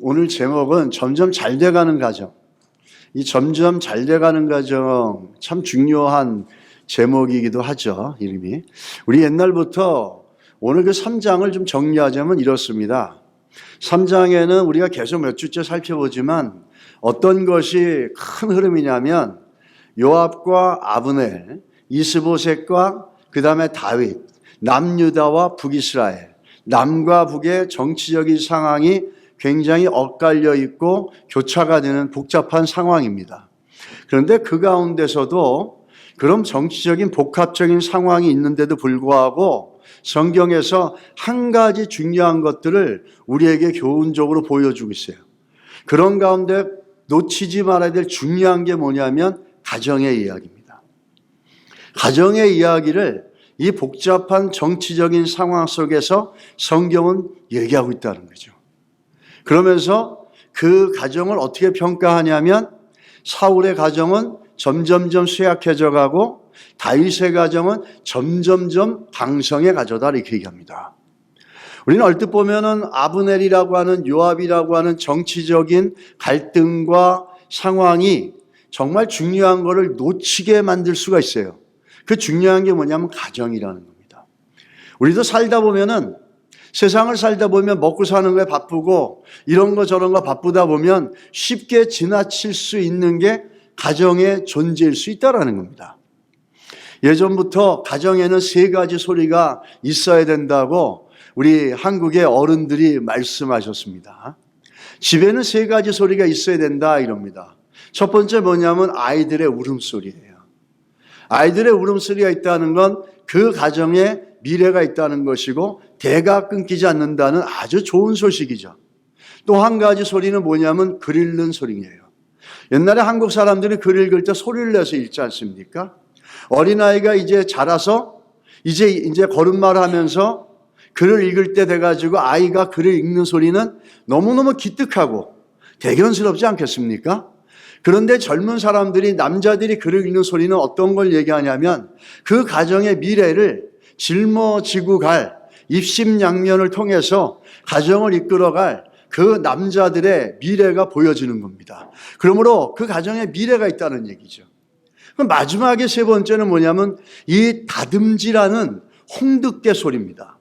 오늘 제목은 점점 잘 돼가는 가정. 이 점점 잘 돼가는 가정 참 중요한 제목이기도 하죠, 이름이. 우리 옛날부터 오늘 그 3장을 좀 정리하자면 이렇습니다. 3장에는 우리가 계속 몇 주째 살펴보지만 어떤 것이 큰 흐름이냐면 요압과 아브넬, 이스보셋과 그 다음에 다윗, 남유다와 북이스라엘, 남과 북의 정치적인 상황이 굉장히 엇갈려 있고 교차가 되는 복잡한 상황입니다. 그런데 그 가운데서도 그런 정치적인 복합적인 상황이 있는데도 불구하고 성경에서 한 가지 중요한 것들을 우리에게 교훈적으로 보여주고 있어요. 그런 가운데 놓치지 말아야 될 중요한 게 뭐냐면 가정의 이야기입니다. 가정의 이야기를 이 복잡한 정치적인 상황 속에서 성경은 얘기하고 있다는 거죠. 그러면서 그 가정을 어떻게 평가하냐면 사울의 가정은 점점점 쇠약해져 가고 다윗의 가정은 점점점 강성해 가져다 이렇게 얘기합니다. 우리는 얼핏 보면은 아브넬이라고 하는 요압이라고 하는 정치적인 갈등과 상황이 정말 중요한 것을 놓치게 만들 수가 있어요. 그 중요한 게 뭐냐면 가정이라는 겁니다. 우리도 살다 보면은 세상을 살다 보면 먹고 사는 거에 바쁘고 이런 거 저런 거 바쁘다 보면 쉽게 지나칠 수 있는 게 가정의 존재일 수 있다는 겁니다. 예전부터 가정에는 세 가지 소리가 있어야 된다고 우리 한국의 어른들이 말씀하셨습니다. 집에는 세 가지 소리가 있어야 된다 이럽니다. 첫 번째 뭐냐면 아이들의 울음소리예요. 아이들의 울음소리가 있다는 건 그 가정에 미래가 있다는 것이고 대가 끊기지 않는다는 아주 좋은 소식이죠. 또 한 가지 소리는 뭐냐면 글 읽는 소리예요. 옛날에 한국 사람들이 글 읽을 때 소리를 내서 읽지 않습니까? 어린아이가 이제 자라서 이제 걸음마를 하면서 글을 읽을 때 돼가지고 아이가 글을 읽는 소리는 너무너무 기특하고 대견스럽지 않겠습니까? 그런데 젊은 사람들이 남자들이 글을 읽는 소리는 어떤 걸 얘기하냐면 그 가정의 미래를 짊어지고 갈 입심양면을 통해서 가정을 이끌어갈 그 남자들의 미래가 보여지는 겁니다. 그러므로 그 가정에 미래가 있다는 얘기죠. 그럼 마지막에 세 번째는 뭐냐면 이 다듬질하는 홍두깨 소리입니다.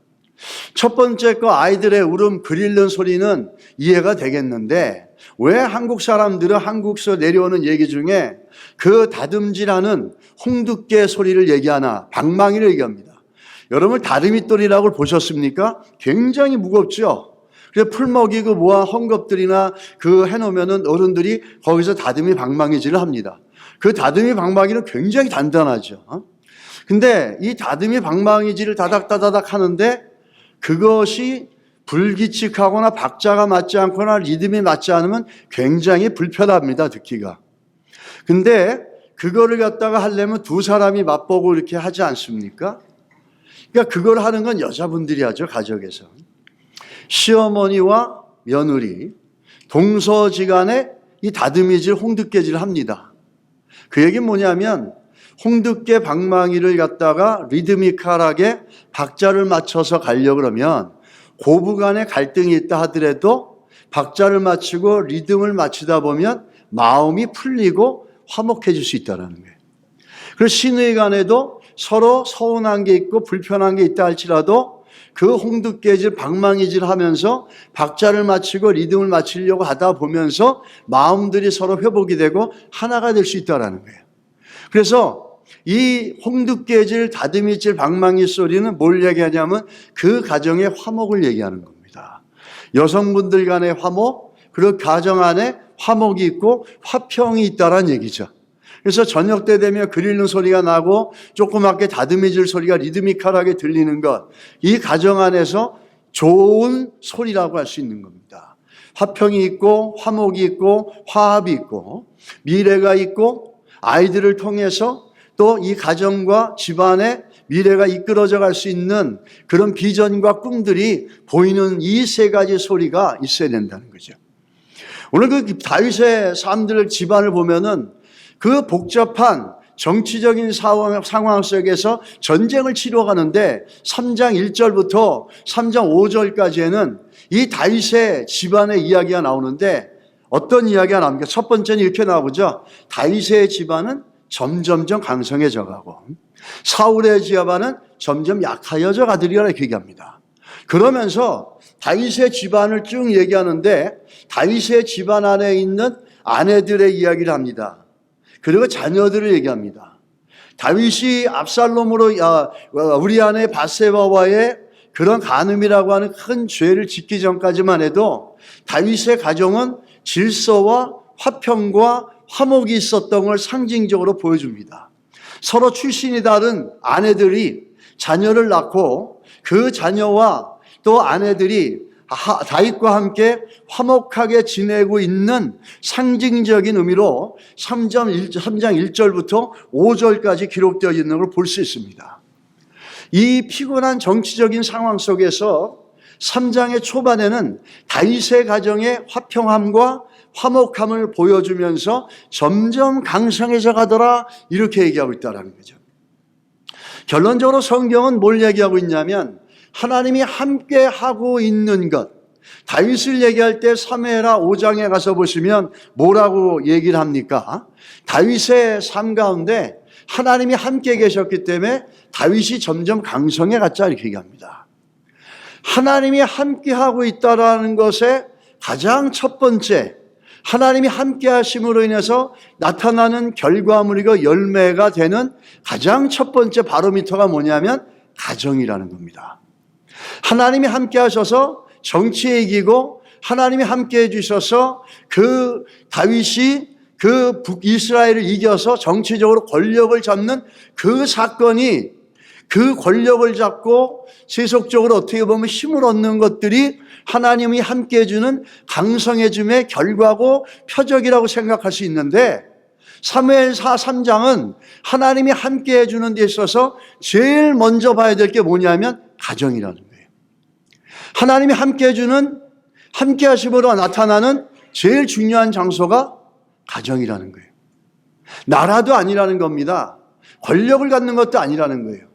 첫 번째 거 아이들의 울음 글 읽는 소리는 이해가 되겠는데 왜 한국 사람들은 한국에서 내려오는 얘기 중에 그 다듬질하는 홍두깨 소리를 얘기하나 방망이를 얘기합니다. 여러분 다듬이돌이라고 보셨습니까? 굉장히 무겁죠. 그래서 풀 먹이고 뭐한 헝겊들이나 그 해놓으면은 어른들이 거기서 다듬이 방망이질을 합니다. 그 다듬이 방망이는 굉장히 단단하죠. 근데 이 다듬이 방망이질을 다닥다닥 하는데 그것이 불규칙하거나 박자가 맞지 않거나 리듬이 맞지 않으면 굉장히 불편합니다, 듣기가. 근데 그거를 갖다가 하려면 두 사람이 맞보고 이렇게 하지 않습니까? 그러니까 그걸 하는 건 여자분들이 하죠, 가족에서. 시어머니와 며느리, 동서지간에 이 다듬이질, 홍두깨질을 합니다. 그 얘기는 뭐냐면 홍두깨 방망이를 갖다가 리드미컬하게 박자를 맞춰서 가려고 그러면 고부간에 갈등이 있다 하더라도 박자를 맞추고 리듬을 맞추다 보면 마음이 풀리고 화목해질 수 있다는 거예요. 그리고 시누이 간에도 서로 서운한 게 있고 불편한 게 있다 할지라도 그 홍두깨질 방망이질 하면서 박자를 맞추고 리듬을 맞추려고 하다 보면서 마음들이 서로 회복이 되고 하나가 될 수 있다는 거예요. 그래서 이 홍두깨질, 다듬이질, 방망이 소리는 뭘 얘기하냐면 그 가정의 화목을 얘기하는 겁니다. 여성분들 간의 화목, 그리고 가정 안에 화목이 있고 화평이 있다는 얘기죠. 그래서 저녁 때 되면 글 읽는 소리가 나고 조그맣게 다듬이질 소리가 리드미컬하게 들리는 것, 이 가정 안에서 좋은 소리라고 할 수 있는 겁니다. 화평이 있고 화목이 있고 화합이 있고 미래가 있고 아이들을 통해서 또 이 가정과 집안의 미래가 이끌어져 갈 수 있는 그런 비전과 꿈들이 보이는 이 세 가지 소리가 있어야 된다는 거죠. 오늘 그 다윗의 사람들 집안을 보면은 그 복잡한 정치적인 상황 속에서 전쟁을 치러가는데 3장 1절부터 3장 5절까지에는 이 다윗의 집안의 이야기가 나오는데 어떤 이야기가 나옵니까? 첫 번째는 이렇게 나오죠. 다윗의 집안은 점점점 강성해져 가고 사울의 집안은 점점 약하여져 가더리라 이렇게 얘기합니다. 그러면서 다윗의 집안을 쭉 얘기하는데 다윗의 집안 안에 있는 아내들의 이야기를 합니다. 그리고 자녀들을 얘기합니다. 다윗이 압살롬으로 우리 아내 바세바와의 그런 간음이라고 하는 큰 죄를 짓기 전까지만 해도 다윗의 가정은 질서와 화평과 화목이 있었던 걸 상징적으로 보여줍니다. 서로 출신이 다른 아내들이 자녀를 낳고 그 자녀와 또 아내들이 다윗과 함께 화목하게 지내고 있는 상징적인 의미로 3장 1절부터 5절까지 기록되어 있는 걸 볼 수 있습니다. 이 피곤한 정치적인 상황 속에서 3장의 초반에는 다윗의 가정의 화평함과 화목함을 보여주면서 점점 강성해져 가더라 이렇게 얘기하고 있다는 거죠. 결론적으로 성경은 뭘 얘기하고 있냐면 하나님이 함께 하고 있는 것. 다윗을 얘기할 때 사무엘하 5장에 가서 보시면 뭐라고 얘기를 합니까? 다윗의 삶 가운데 하나님이 함께 계셨기 때문에 다윗이 점점 강성해 갔자 이렇게 얘기합니다. 하나님이 함께 하고 있다라는 것의 가장 첫 번째, 하나님이 함께 하심으로 인해서 나타나는 결과물이고 열매가 되는 가장 첫 번째 바로미터가 뭐냐면 가정이라는 겁니다. 하나님이 함께 하셔서 정치에 이기고 하나님이 함께 해주셔서 그 다윗이 그 북이스라엘을 이겨서 정치적으로 권력을 잡는 그 사건이 그 권력을 잡고 세속적으로 어떻게 보면 힘을 얻는 것들이 하나님이 함께 해주는 강성해짐의 결과고 표적이라고 생각할 수 있는데 사무엘하 3장은 하나님이 함께 해주는 데 있어서 제일 먼저 봐야 될 게 뭐냐면 가정이라는 거예요. 하나님이 함께 해주는 함께 하심으로 나타나는 제일 중요한 장소가 가정이라는 거예요. 나라도 아니라는 겁니다. 권력을 갖는 것도 아니라는 거예요.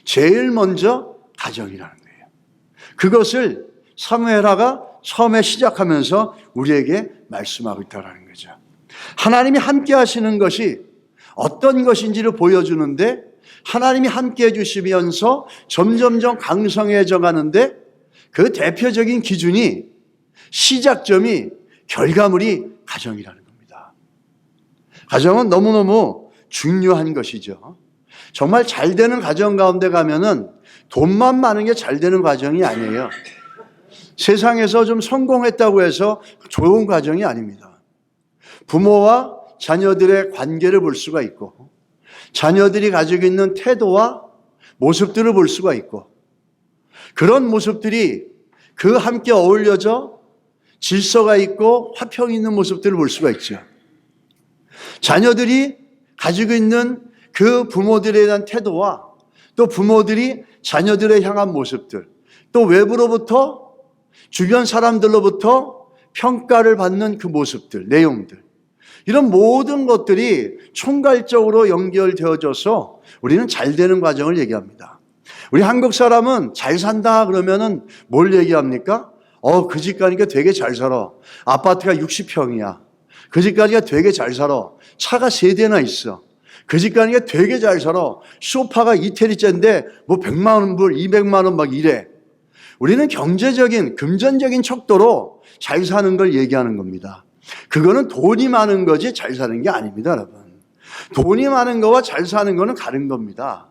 제일 먼저 가정이라는 거예요. 그것을 사무엘하가 처음에 시작하면서 우리에게 말씀하고 있다는 거죠. 하나님이 함께 하시는 것이 어떤 것인지를 보여주는데 하나님이 함께 해주시면서 점점점 강성해져 가는데 그 대표적인 기준이 시작점이 결과물이 가정이라는 겁니다. 가정은 너무너무 중요한 것이죠. 정말 잘 되는 가정 가운데 가면은 돈만 많은 게 잘 되는 가정이 아니에요. 세상에서 좀 성공했다고 해서 좋은 가정이 아닙니다. 부모와 자녀들의 관계를 볼 수가 있고 자녀들이 가지고 있는 태도와 모습들을 볼 수가 있고 그런 모습들이 그 함께 어울려져 질서가 있고 화평이 있는 모습들을 볼 수가 있죠. 자녀들이 가지고 있는 그 부모들에 대한 태도와 또 부모들이 자녀들에 향한 모습들 또 외부로부터 주변 사람들로부터 평가를 받는 그 모습들, 내용들 이런 모든 것들이 총괄적으로 연결되어져서 우리는 잘 되는 과정을 얘기합니다. 우리 한국 사람은 잘 산다 그러면은 뭘 얘기합니까? 그 집 가니까 되게 잘 살아. 아파트가 60평이야. 그 집 가니까 되게 잘 살아. 차가 3대나 있어. 그 집 가니까 되게 잘 살아. 소파가 이태리째인데 뭐 100만 원 불, 200만 원 막 이래. 우리는 경제적인, 금전적인 척도로 잘 사는 걸 얘기하는 겁니다. 그거는 돈이 많은 거지 잘 사는 게 아닙니다, 여러분. 돈이 많은 거와 잘 사는 거는 다른 겁니다.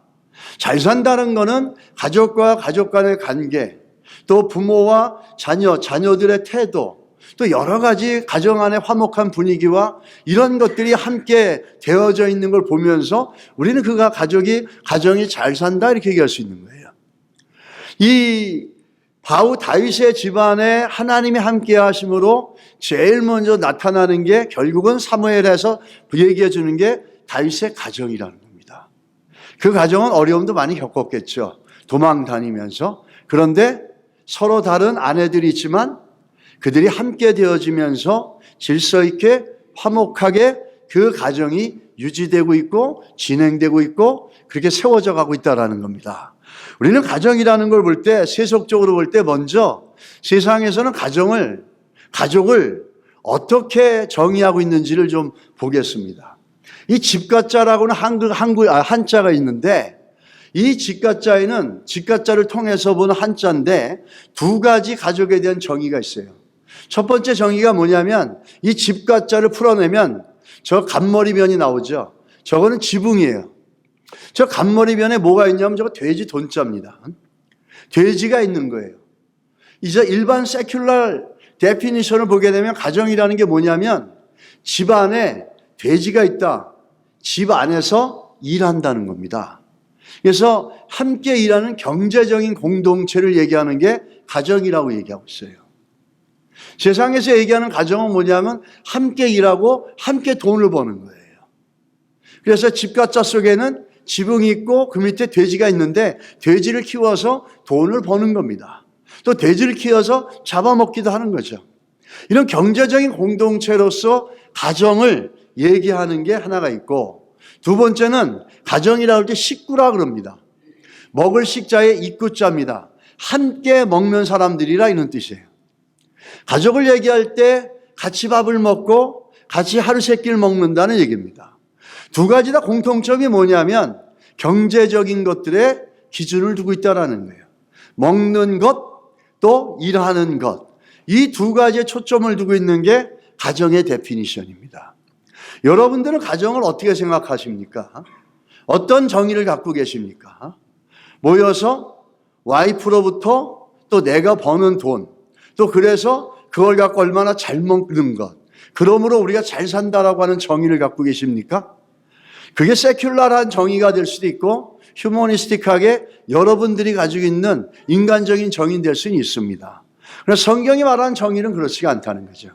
잘 산다는 거는 가족과 가족 간의 관계, 또 부모와 자녀들의 태도, 또 여러 가지 가정 안의 화목한 분위기와 이런 것들이 함께 되어져 있는 걸 보면서 우리는 가정이 잘 산다 이렇게 얘기할 수 있는 거예요. 이 다윗의 집안에 하나님이 함께 하심으로 제일 먼저 나타나는 게 결국은 사무엘에서 얘기해 주는 게 다윗의 가정이라는 겁니다. 그 가정은 어려움도 많이 겪었겠죠. 도망 다니면서. 그런데 서로 다른 아내들이 있지만 그들이 함께 되어지면서 질서 있게 화목하게 그 가정이 유지되고 있고 진행되고 있고 그렇게 세워져 가고 있다는 겁니다. 우리는 가정이라는 걸 볼 때, 세속적으로 볼 때 먼저 세상에서는 가족을 어떻게 정의하고 있는지를 좀 보겠습니다. 이 집가자라고는 한자가 있는데, 이 집가자를 통해서 보는 한자인데 두 가지 가족에 대한 정의가 있어요. 첫 번째 정의가 뭐냐면, 이 집가자를 풀어내면 저 간머리변이 나오죠. 저거는 지붕이에요. 저 간머리변에 뭐가 있냐면 저거 돼지 돈자입니다. 돼지가 있는 거예요. 이제 일반 세큘러 데피니션을 보게 되면 가정이라는 게 뭐냐면 집 안에 돼지가 있다. 집 안에서 일한다는 겁니다. 그래서 함께 일하는 경제적인 공동체를 얘기하는 게 가정이라고 얘기하고 있어요. 세상에서 얘기하는 가정은 뭐냐면 함께 일하고 함께 돈을 버는 거예요. 그래서 집가자 속에는 지붕이 있고 그 밑에 돼지가 있는데 돼지를 키워서 돈을 버는 겁니다. 또 돼지를 키워서 잡아먹기도 하는 거죠. 이런 경제적인 공동체로서 가정을 얘기하는 게 하나가 있고, 두 번째는 가정이라고 할 때 식구라 그럽니다. 먹을 식자의 입구자입니다. 함께 먹는 사람들이라 이런 뜻이에요. 가족을 얘기할 때 같이 밥을 먹고 같이 하루 세 끼를 먹는다는 얘기입니다. 두 가지 다 공통점이 뭐냐면 경제적인 것들에 기준을 두고 있다는 거예요. 먹는 것, 또 일하는 것. 이 두 가지에 초점을 두고 있는 게 가정의 데피니션입니다. 여러분들은 가정을 어떻게 생각하십니까? 어떤 정의를 갖고 계십니까? 모여서 와이프로부터 또 내가 버는 돈, 또 그래서 그걸 갖고 얼마나 잘 먹는 것, 그러므로 우리가 잘 산다라고 하는 정의를 갖고 계십니까? 그게 세큘러한 정의가 될 수도 있고 휴머니스틱하게 여러분들이 가지고 있는 인간적인 정의는 될 수는 있습니다. 그러나 성경이 말하는 정의는 그렇지가 않다는 거죠.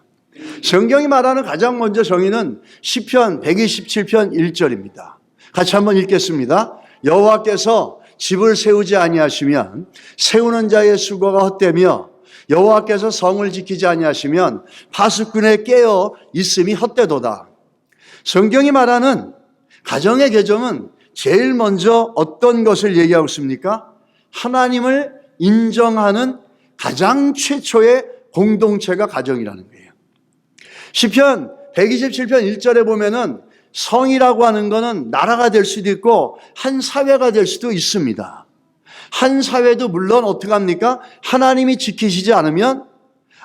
성경이 말하는 가장 먼저 정의는 시편 127편 1절입니다. 같이 한번 읽겠습니다. 여호와께서 집을 세우지 아니하시면 세우는 자의 수고가 헛되며 여호와께서 성을 지키지 아니하시면 파수꾼의 깨어 있음이 헛되도다. 성경이 말하는 가정의 개념은 제일 먼저 어떤 것을 얘기하고 있습니까? 하나님을 인정하는 가장 최초의 공동체가 가정이라는 거예요. 시편 127편 1절에 보면은 성이라고 하는 것은 나라가 될 수도 있고 한 사회가 될 수도 있습니다. 한 사회도 물론 어떻게 합니까? 하나님이 지키시지 않으면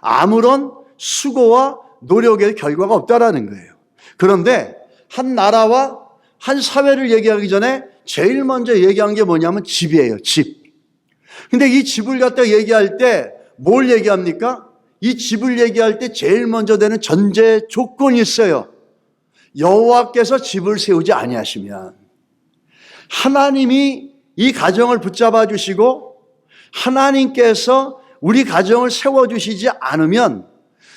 아무런 수고와 노력의 결과가 없다라는 거예요. 그런데 한 나라와 한 사회를 얘기하기 전에 제일 먼저 얘기한 게 뭐냐면 집이에요. 집. 근데 이 집을 갖다 얘기할 때 뭘 얘기합니까? 이 집을 얘기할 때 제일 먼저 되는 전제 조건이 있어요. 여호와께서 집을 세우지 아니하시면, 하나님이 이 가정을 붙잡아 주시고 하나님께서 우리 가정을 세워주시지 않으면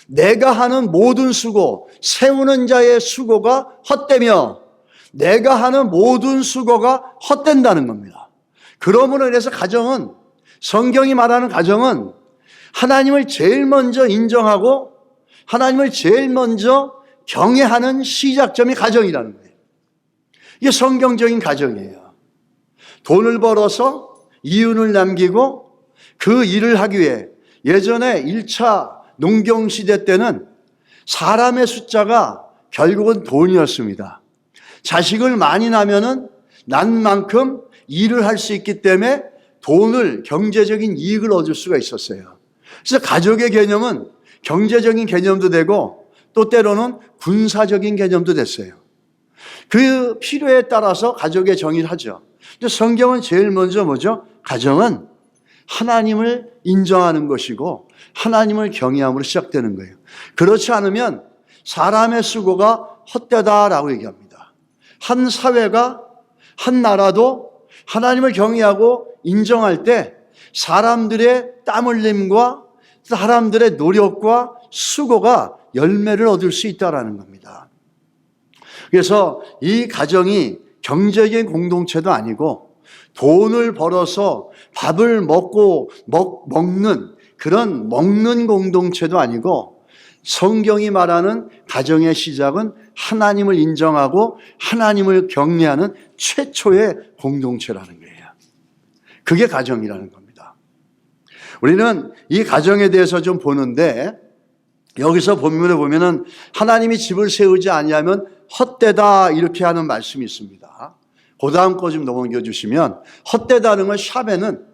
내가 하는 모든 수고, 세우는 자의 수고가 헛되며 내가 하는 모든 수고가 헛된다는 겁니다. 그러므로 인해서 가정은, 성경이 말하는 가정은 하나님을 제일 먼저 인정하고 하나님을 제일 먼저 경외하는 시작점이 가정이라는 거예요. 이게 성경적인 가정이에요. 돈을 벌어서 이윤을 남기고 그 일을 하기 위해, 예전에 1차 농경시대 때는 사람의 숫자가 결국은 돈이었습니다. 자식을 많이 낳으면은 난 만큼 일을 할 수 있기 때문에 돈을, 경제적인 이익을 얻을 수가 있었어요. 그래서 가족의 개념은 경제적인 개념도 되고 또 때로는 군사적인 개념도 됐어요. 그 필요에 따라서 가족의 정의를 하죠. 근데 성경은 제일 먼저 뭐죠? 가정은 하나님을 인정하는 것이고 하나님을 경외함으로 시작되는 거예요. 그렇지 않으면 사람의 수고가 헛되다라고 얘기합니다. 한 사회가, 한 나라도 하나님을 경외하고 인정할 때 사람들의 땀 흘림과 사람들의 노력과 수고가 열매를 얻을 수 있다는 겁니다. 그래서 이 가정이 경제적인 공동체도 아니고 돈을 벌어서 밥을 먹는 그런 먹는 공동체도 아니고 성경이 말하는 가정의 시작은 하나님을 인정하고 하나님을 경외하는 최초의 공동체라는 거예요. 그게 가정이라는 겁니다. 우리는 이 가정에 대해서 좀 보는데 여기서 본문에 보면은 하나님이 집을 세우지 아니하면 헛되다 이렇게 하는 말씀이 있습니다. 그 다음 거 좀 넘겨주시면 헛되다는 건 샤베는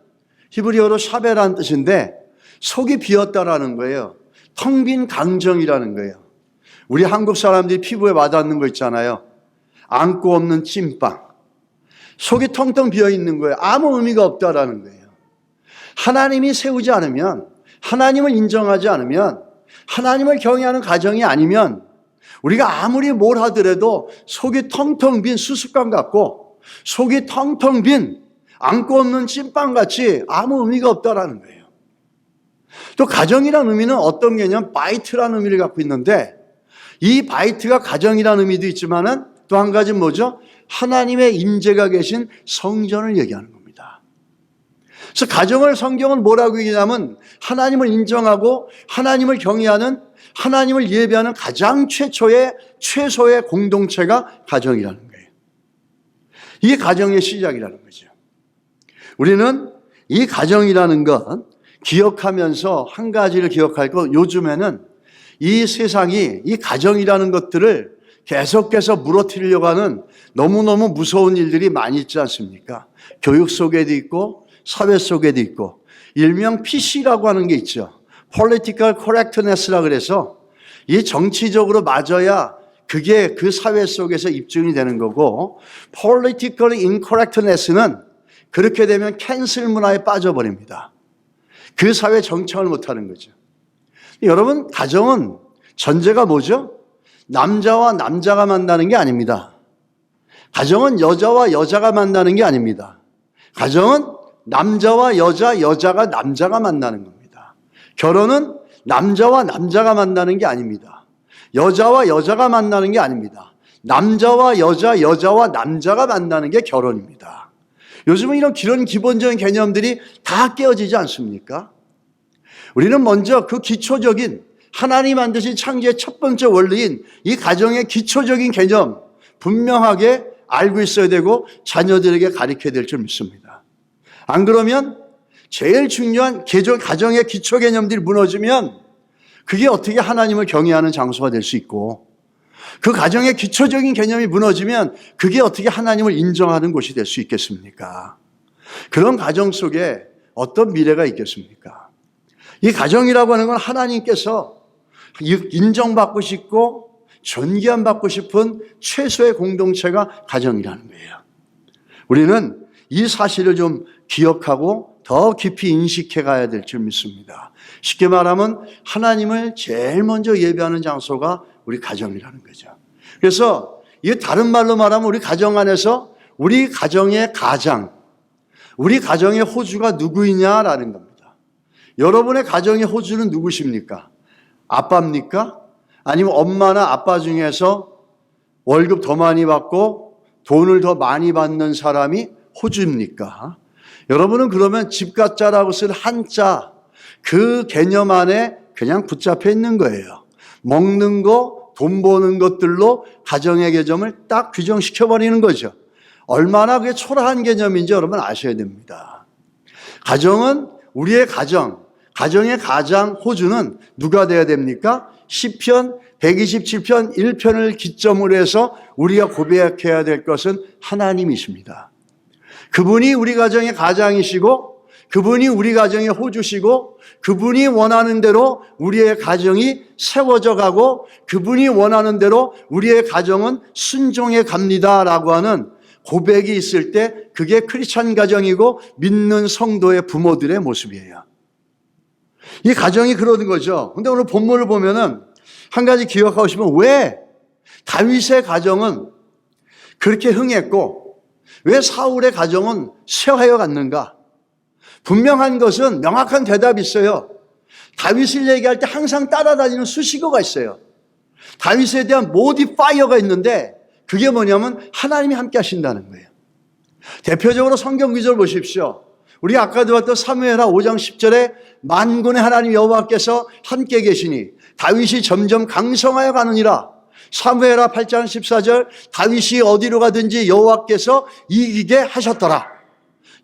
히브리어로 샤베라는 뜻인데 속이 비었다라는 거예요. 텅 빈 강정이라는 거예요. 우리 한국 사람들이 피부에 와닿는 거 있잖아요. 안고 없는 찐빵. 속이 텅텅 비어 있는 거예요. 아무 의미가 없다라는 거예요. 하나님이 세우지 않으면, 하나님을 인정하지 않으면, 하나님을 경외하는 가정이 아니면 우리가 아무리 뭘 하더라도 속이 텅텅 빈 수습관 같고 속이 텅텅 빈 안고 없는 찐빵같이 아무 의미가 없다라는 거예요. 또 가정이라는 의미는 어떤 개념? 바이트라는 의미를 갖고 있는데 이 바이트가 가정이라는 의미도 있지만은 또 한 가지는 뭐죠? 하나님의 임재가 계신 성전을 얘기하는 겁니다. 그래서 가정을 성경은 뭐라고 얘기하냐면 하나님을 인정하고 하나님을 경외하는 하나님을 예배하는 가장 최소의 공동체가 가정이라는 거예요. 이게 가정의 시작이라는 거죠. 우리는 이 가정이라는 것 기억하면서 한 가지를 기억할 것, 요즘에는 이 세상이 이 가정이라는 것들을 계속해서 무너뜨리려고 하는 너무너무 무서운 일들이 많이 있지 않습니까? 교육 속에도 있고 사회 속에도 있고 일명 PC라고 하는 게 있죠. Political Correctness라고 그래서 이 정치적으로 맞아야 그게 그 사회 속에서 입증이 되는 거고 Political Incorrectness는 그렇게 되면 캔슬 문화에 빠져버립니다. 그 사회 정착을 못하는 거죠. 여러분, 가정은 전제가 뭐죠? 남자와 남자가 만나는 게 아닙니다. 가정은 여자와 여자가 만나는 게 아닙니다. 가정은 남자와 여자가 남자가 만나는 겁니다. 결혼은 남자와 남자가 만나는 게 아닙니다. 여자와 여자가 만나는 게 아닙니다. 남자와 여자와 남자가 만나는 게 결혼입니다. 요즘은 이런 기본적인 개념들이 다 깨어지지 않습니까? 우리는 먼저 그 기초적인 하나님 만드신 창조의 첫 번째 원리인 이 가정의 기초적인 개념 분명하게 알고 있어야 되고 자녀들에게 가르쳐야 될 줄 믿습니다. 안 그러면 제일 중요한 가정의 기초 개념들이 무너지면 그게 어떻게 하나님을 경외하는 장소가 될 수 있고 그 가정의 기초적인 개념이 무너지면 그게 어떻게 하나님을 인정하는 곳이 될 수 있겠습니까? 그런 가정 속에 어떤 미래가 있겠습니까? 이 가정이라고 하는 건 하나님께서 인정받고 싶고 존귀함 받고 싶은 최소의 공동체가 가정이라는 거예요. 우리는 이 사실을 좀 기억하고 더 깊이 인식해 가야 될 줄 믿습니다. 쉽게 말하면 하나님을 제일 먼저 예배하는 장소가 우리 가정이라는 거죠. 그래서 이게 다른 말로 말하면 우리 가정 안에서 우리 가정의 가장, 우리 가정의 호주가 누구이냐라는 겁니다. 여러분의 가정의 호주는 누구십니까? 아빠입니까? 아니면 엄마나 아빠 중에서 월급 더 많이 받고 돈을 더 많이 받는 사람이 호주입니까? 여러분은 그러면 집가짜라고 쓸 한자 그 개념 안에 그냥 붙잡혀 있는 거예요. 먹는 거, 돈 버는 것들로 가정의 개념을 딱 규정시켜버리는 거죠. 얼마나 그게 초라한 개념인지 여러분 아셔야 됩니다. 가정은 우리의 가정의 가장 호주는 누가 돼야 됩니까? 시편 127편 1편을 기점으로 해서 우리가 고백해야 될 것은 하나님이십니다. 그분이 우리 가정의 가장이시고 그분이 우리 가정의 호주시고 그분이 원하는 대로 우리의 가정이 세워져 가고 그분이 원하는 대로 우리의 가정은 순종해 갑니다라고 하는 고백이 있을 때 그게 크리스찬 가정이고 믿는 성도의 부모들의 모습이에요. 이 가정이 그러는 거죠. 근데 오늘 본문을 보면은 한 가지 기억하고 싶으면 왜 다윗의 가정은 그렇게 흥했고 왜 사울의 가정은 쇠하여 갔는가? 분명한 것은 명확한 대답이 있어요. 다윗을 얘기할 때 항상 따라다니는 수식어가 있어요. 다윗에 대한 모디파이어가 있는데 그게 뭐냐면 하나님이 함께 하신다는 거예요. 대표적으로 성경 구절 보십시오. 우리 아까도 봤던 사무엘하 5장 10절에 만군의 하나님 여호와께서 함께 계시니 다윗이 점점 강성하여 가느니라. 사무엘하 8장 14절 다윗이 어디로 가든지 여호와께서 이기게 하셨더라.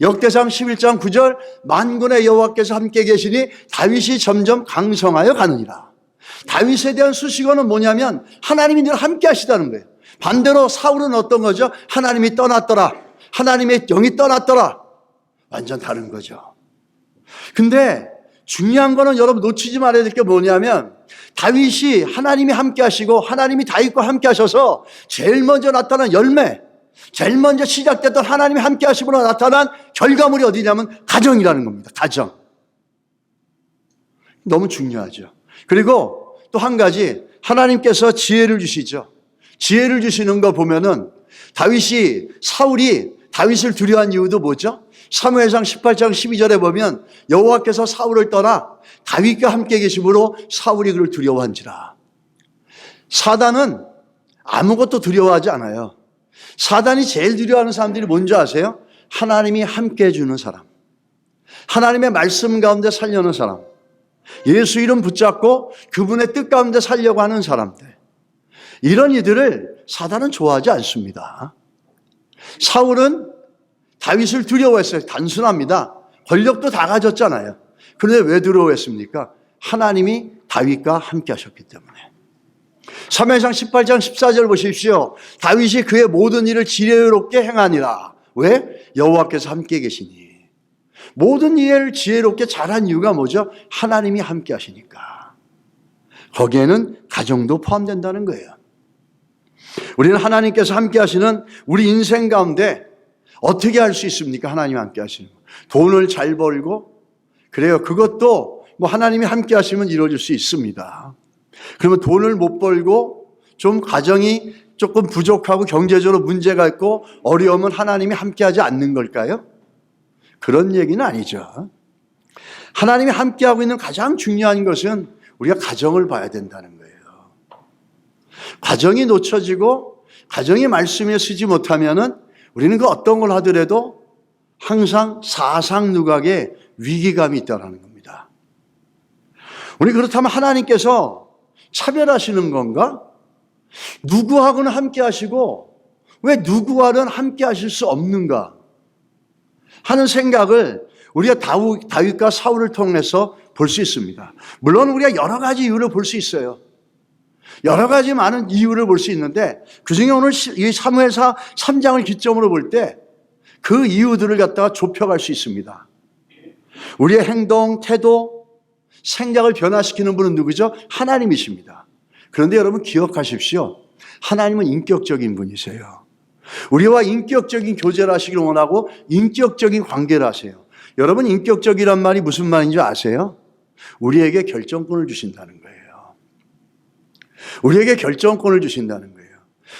역대상 11장 9절 만군의 여호와께서 함께 계시니 다윗이 점점 강성하여 가느니라. 다윗에 대한 수식어는 뭐냐면 하나님이 늘 함께 하시다는 거예요. 반대로 사울은 어떤 거죠? 하나님이 떠났더라. 하나님의 영이 떠났더라. 완전 다른 거죠. 근데 중요한 거는 여러분 놓치지 말아야 될 게 뭐냐면 다윗이 하나님이 함께 하시고 하나님이 다윗과 함께 하셔서 제일 먼저 나타난 열매, 제일 먼저 시작됐던 하나님이 함께 하심으로 나타난 결과물이 어디냐면 가정이라는 겁니다. 가정. 너무 중요하죠. 그리고 또 한 가지 하나님께서 지혜를 주시죠. 지혜를 주시는 거 보면은 사울이 다윗을 두려워한 이유도 뭐죠? 사무엘상 18장 12절에 보면 여호와께서 사울을 떠나 다윗과 함께 계심으로 사울이 그를 두려워한지라. 사단은 아무것도 두려워하지 않아요. 사단이 제일 두려워하는 사람들이 뭔지 아세요? 하나님이 함께 해주는 사람, 하나님의 말씀 가운데 살려는 사람, 예수 이름 붙잡고 그분의 뜻 가운데 살려고 하는 사람들, 이런 이들을 사단은 좋아하지 않습니다. 사울은 다윗을 두려워했어요. 단순합니다. 권력도 다 가졌잖아요. 그런데 왜 두려워했습니까? 하나님이 다윗과 함께 하셨기 때문에. 사무엘상 18장 14절 보십시오. 다윗이 그의 모든 일을 지혜롭게 행하니라. 왜? 여호와께서 함께 계시니. 모든 일을 지혜롭게 잘한 이유가 뭐죠? 하나님이 함께 하시니까. 거기에는 가정도 포함된다는 거예요. 우리는 하나님께서 함께 하시는 우리 인생 가운데 어떻게 할 수 있습니까? 하나님이 함께 하시는 거. 돈을 잘 벌고, 그래요. 그것도 뭐 하나님이 함께 하시면 이루어질 수 있습니다. 그러면 돈을 못 벌고 좀 가정이 조금 부족하고 경제적으로 문제가 있고 어려우면 하나님이 함께 하지 않는 걸까요? 그런 얘기는 아니죠. 하나님이 함께 하고 있는 가장 중요한 것은 우리가 가정을 봐야 된다는 거예요. 가정이 놓쳐지고 가정이 말씀에 쓰지 못하면은 우리는 그 어떤 걸 하더라도 항상 사상누각에 위기감이 있다는 겁니다. 우리 그렇다면 하나님께서 차별하시는 건가? 누구하고는 함께 하시고 왜 누구와는 함께 하실 수 없는가 하는 생각을 우리가 다윗과 사울을 통해서 볼 수 있습니다. 물론 우리가 여러 가지 이유를 볼 수 있어요. 여러 가지 많은 이유를 볼 수 있는데 그중에 오늘 이 사무엘사 3장을 기점으로 볼 때 그 이유들을 갖다가 좁혀갈 수 있습니다. 우리의 행동, 태도, 생각을 변화시키는 분은 누구죠? 하나님이십니다. 그런데 여러분 기억하십시오. 하나님은 인격적인 분이세요. 우리와 인격적인 교제를 하시길 원하고 인격적인 관계를 하세요. 여러분 인격적이란 말이 무슨 말인지 아세요? 우리에게 결정권을 주신다는 거예요. 우리에게 결정권을 주신다는 거예요.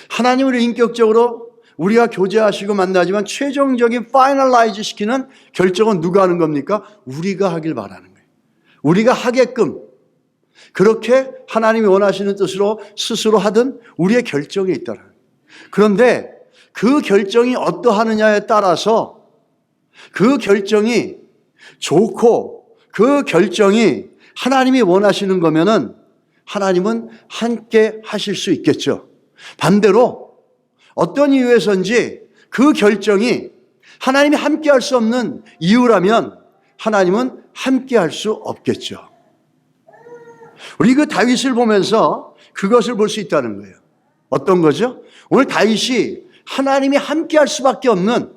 하나님을 인격적으로 우리가 교제하시고 만나지만 최종적인 파이널라이즈 시키는 결정은 누가 하는 겁니까? 우리가 하길 바라는 거예요. 우리가 하게끔 그렇게 하나님이 원하시는 뜻으로 스스로 하든 우리의 결정에 있다는 거예요. 그런데 그 결정이 어떠하느냐에 따라서 그 결정이 좋고 그 결정이 하나님이 원하시는 거면은 하나님은 함께 하실 수 있겠죠. 반대로 어떤 이유에서인지 그 결정이 하나님이 함께 할 수 없는 이유라면 하나님은 함께 할 수 없겠죠. 우리 그 다윗을 보면서 그것을 볼 수 있다는 거예요. 어떤 거죠? 오늘 다윗이 하나님이 함께 할 수밖에 없는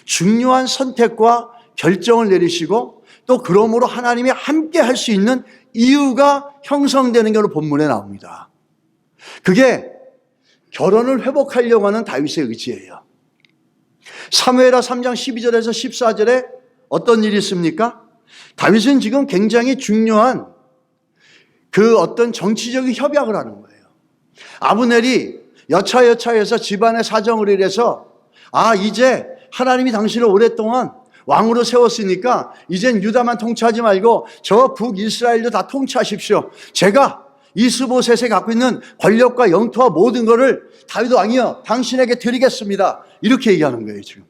중요한 선택과 결정을 내리시고 또 그러므로 하나님이 함께 할 수 있는 이유가 형성되는 게 오늘 본문에 나옵니다. 그게 결혼을 회복하려고 하는 다윗의 의지예요. 사무엘하 3장 12절에서 14절에 어떤 일이 있습니까? 다윗은 지금 굉장히 중요한 그 어떤 정치적인 협약을 하는 거예요. 아브넬이 여차여차해서 집안의 사정을 이래서 이제 하나님이 당신을 오랫동안 왕으로 세웠으니까 이젠 유다만 통치하지 말고 저 북이스라엘도 다 통치하십시오. 제가 이스보셋에 갖고 있는 권력과 영토와 모든 것을 다윗 왕이여 당신에게 드리겠습니다. 이렇게 얘기하는 거예요 지금.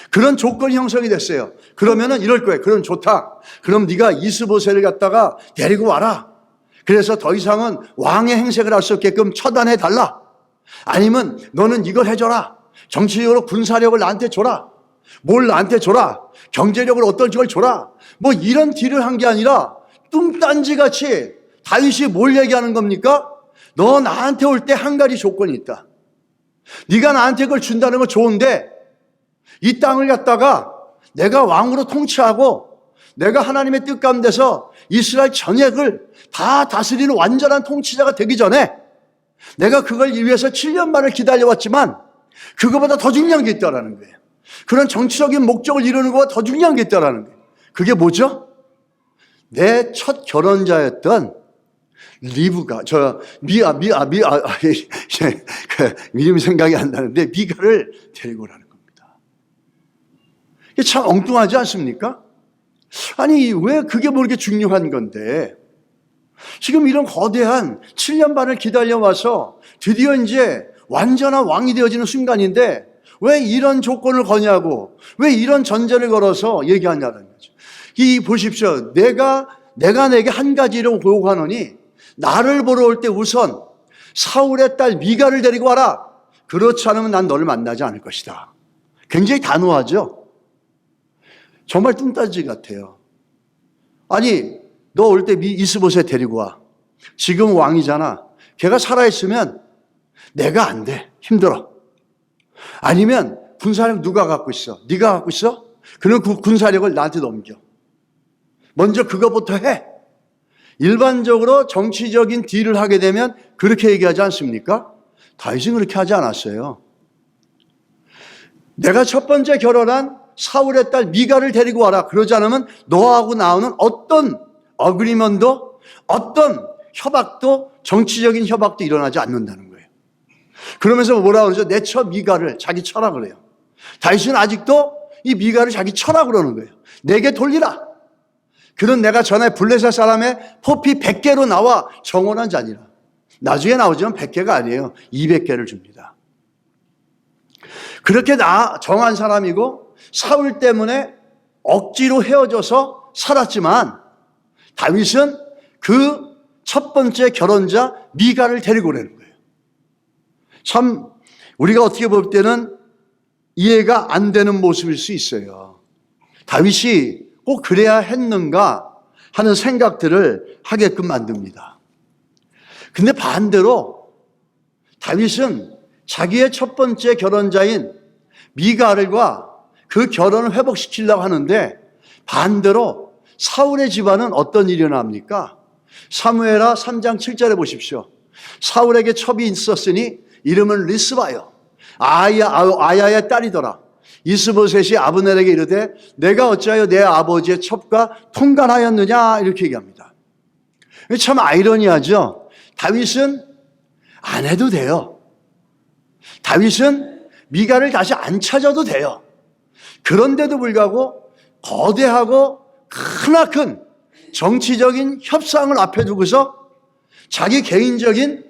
그런 조건이 형성이 됐어요. 그러면은 이럴 거예요. 그럼 좋다. 그럼 네가 이스보셋을 갖다가 데리고 와라. 그래서 더 이상은 왕의 행색을 할 수 없게끔 처단해 달라. 아니면 너는 이걸 해줘라. 정치적으로 군사력을 나한테 줘라. 뭘 나한테 줘라. 경제력을 어떤 걸 줘라. 뭐 이런 딜을 한 게 아니라 뚱딴지같이 다윗이 뭘 얘기하는 겁니까? 너 나한테 올 때 한 가지 조건이 있다. 네가 나한테 그걸 준다는 건 좋은데 이 땅을 갖다가 내가 왕으로 통치하고 내가 하나님의 뜻 가운데서 이스라엘 전역을 다 다스리는 완전한 통치자가 되기 전에 내가 그걸 위해서 7년 반을 기다려왔지만 그거보다 더 중요한 게 있다라는 거예요. 그런 정치적인 목적을 이루는 것보다 더 중요한 게 있다라는 거예요. 그게 뭐죠? 내 첫 결혼자였던 리브가 이름이 생각이 안 나는데 미가를 데리고 오라는 겁니다. 이게 참 엉뚱하지 않습니까? 아니 왜 그게 모르게 중요한 건데 지금 이런 거대한 7년 반을 기다려와서 드디어 이제 완전한 왕이 되어지는 순간인데 왜 이런 조건을 거냐고 왜 이런 전제를 걸어서 얘기하냐는 거죠. 이 보십시오. 내가 내게 한 가지를 요구하노니 나를 보러 올 때 우선 사울의 딸 미가를 데리고 와라. 그렇지 않으면 난 너를 만나지 않을 것이다. 굉장히 단호하죠. 정말 뚱따지 같아요. 아니 너 올 때 이스보셋 데리고 와. 지금 왕이잖아. 걔가 살아있으면 내가 안 돼. 힘들어. 아니면 군사력 누가 갖고 있어? 네가 갖고 있어? 그럼 그 군사력을 나한테 넘겨. 먼저 그거부터 해. 일반적으로 정치적인 딜을 하게 되면 그렇게 얘기하지 않습니까? 다윗은 그렇게 하지 않았어요. 내가 첫 번째 결혼한 사울의 딸 미가를 데리고 와라. 그러지 않으면 너하고 나오는 어떤 어그리먼도 어떤 협약도 정치적인 협약도 일어나지 않는다는 거예요. 그러면서 뭐라 그러죠? 내 처 미가를 자기 처라 그래요. 다윗은 아직도 이 미가를 자기 처라 그러는 거예요. 내게 돌리라. 그는 내가 전에 블레셋 사람의 포피 100개로 나와 정원한 자니라. 나중에 나오지만 100개가 아니에요. 200개를 줍니다. 그렇게 정한 사람이고 사울 때문에 억지로 헤어져서 살았지만 다윗은 그 첫 번째 결혼자 미가를 데리고 오라는 거예요. 참 우리가 어떻게 볼 때는 이해가 안 되는 모습일 수 있어요. 다윗이 꼭 그래야 했는가 하는 생각들을 하게끔 만듭니다. 근데 반대로 다윗은 자기의 첫 번째 결혼자인 미갈과 그 결혼을 회복시키려고 하는데 반대로 사울의 집안은 어떤 일이 일어납니까? 사무엘하 3장 7절에 보십시오. 사울에게 첩이 있었으니 이름은 리스바요. 아야의 딸이더라. 이스보셋이 아브넬에게 이르되 내가 어찌하여 내 아버지의 첩과 통간하였느냐 이렇게 얘기합니다. 참 아이러니하죠. 다윗은 안 해도 돼요. 다윗은 미갈을 다시 안 찾아도 돼요. 그런데도 불구하고 거대하고 크나큰 정치적인 협상을 앞에 두고서 자기 개인적인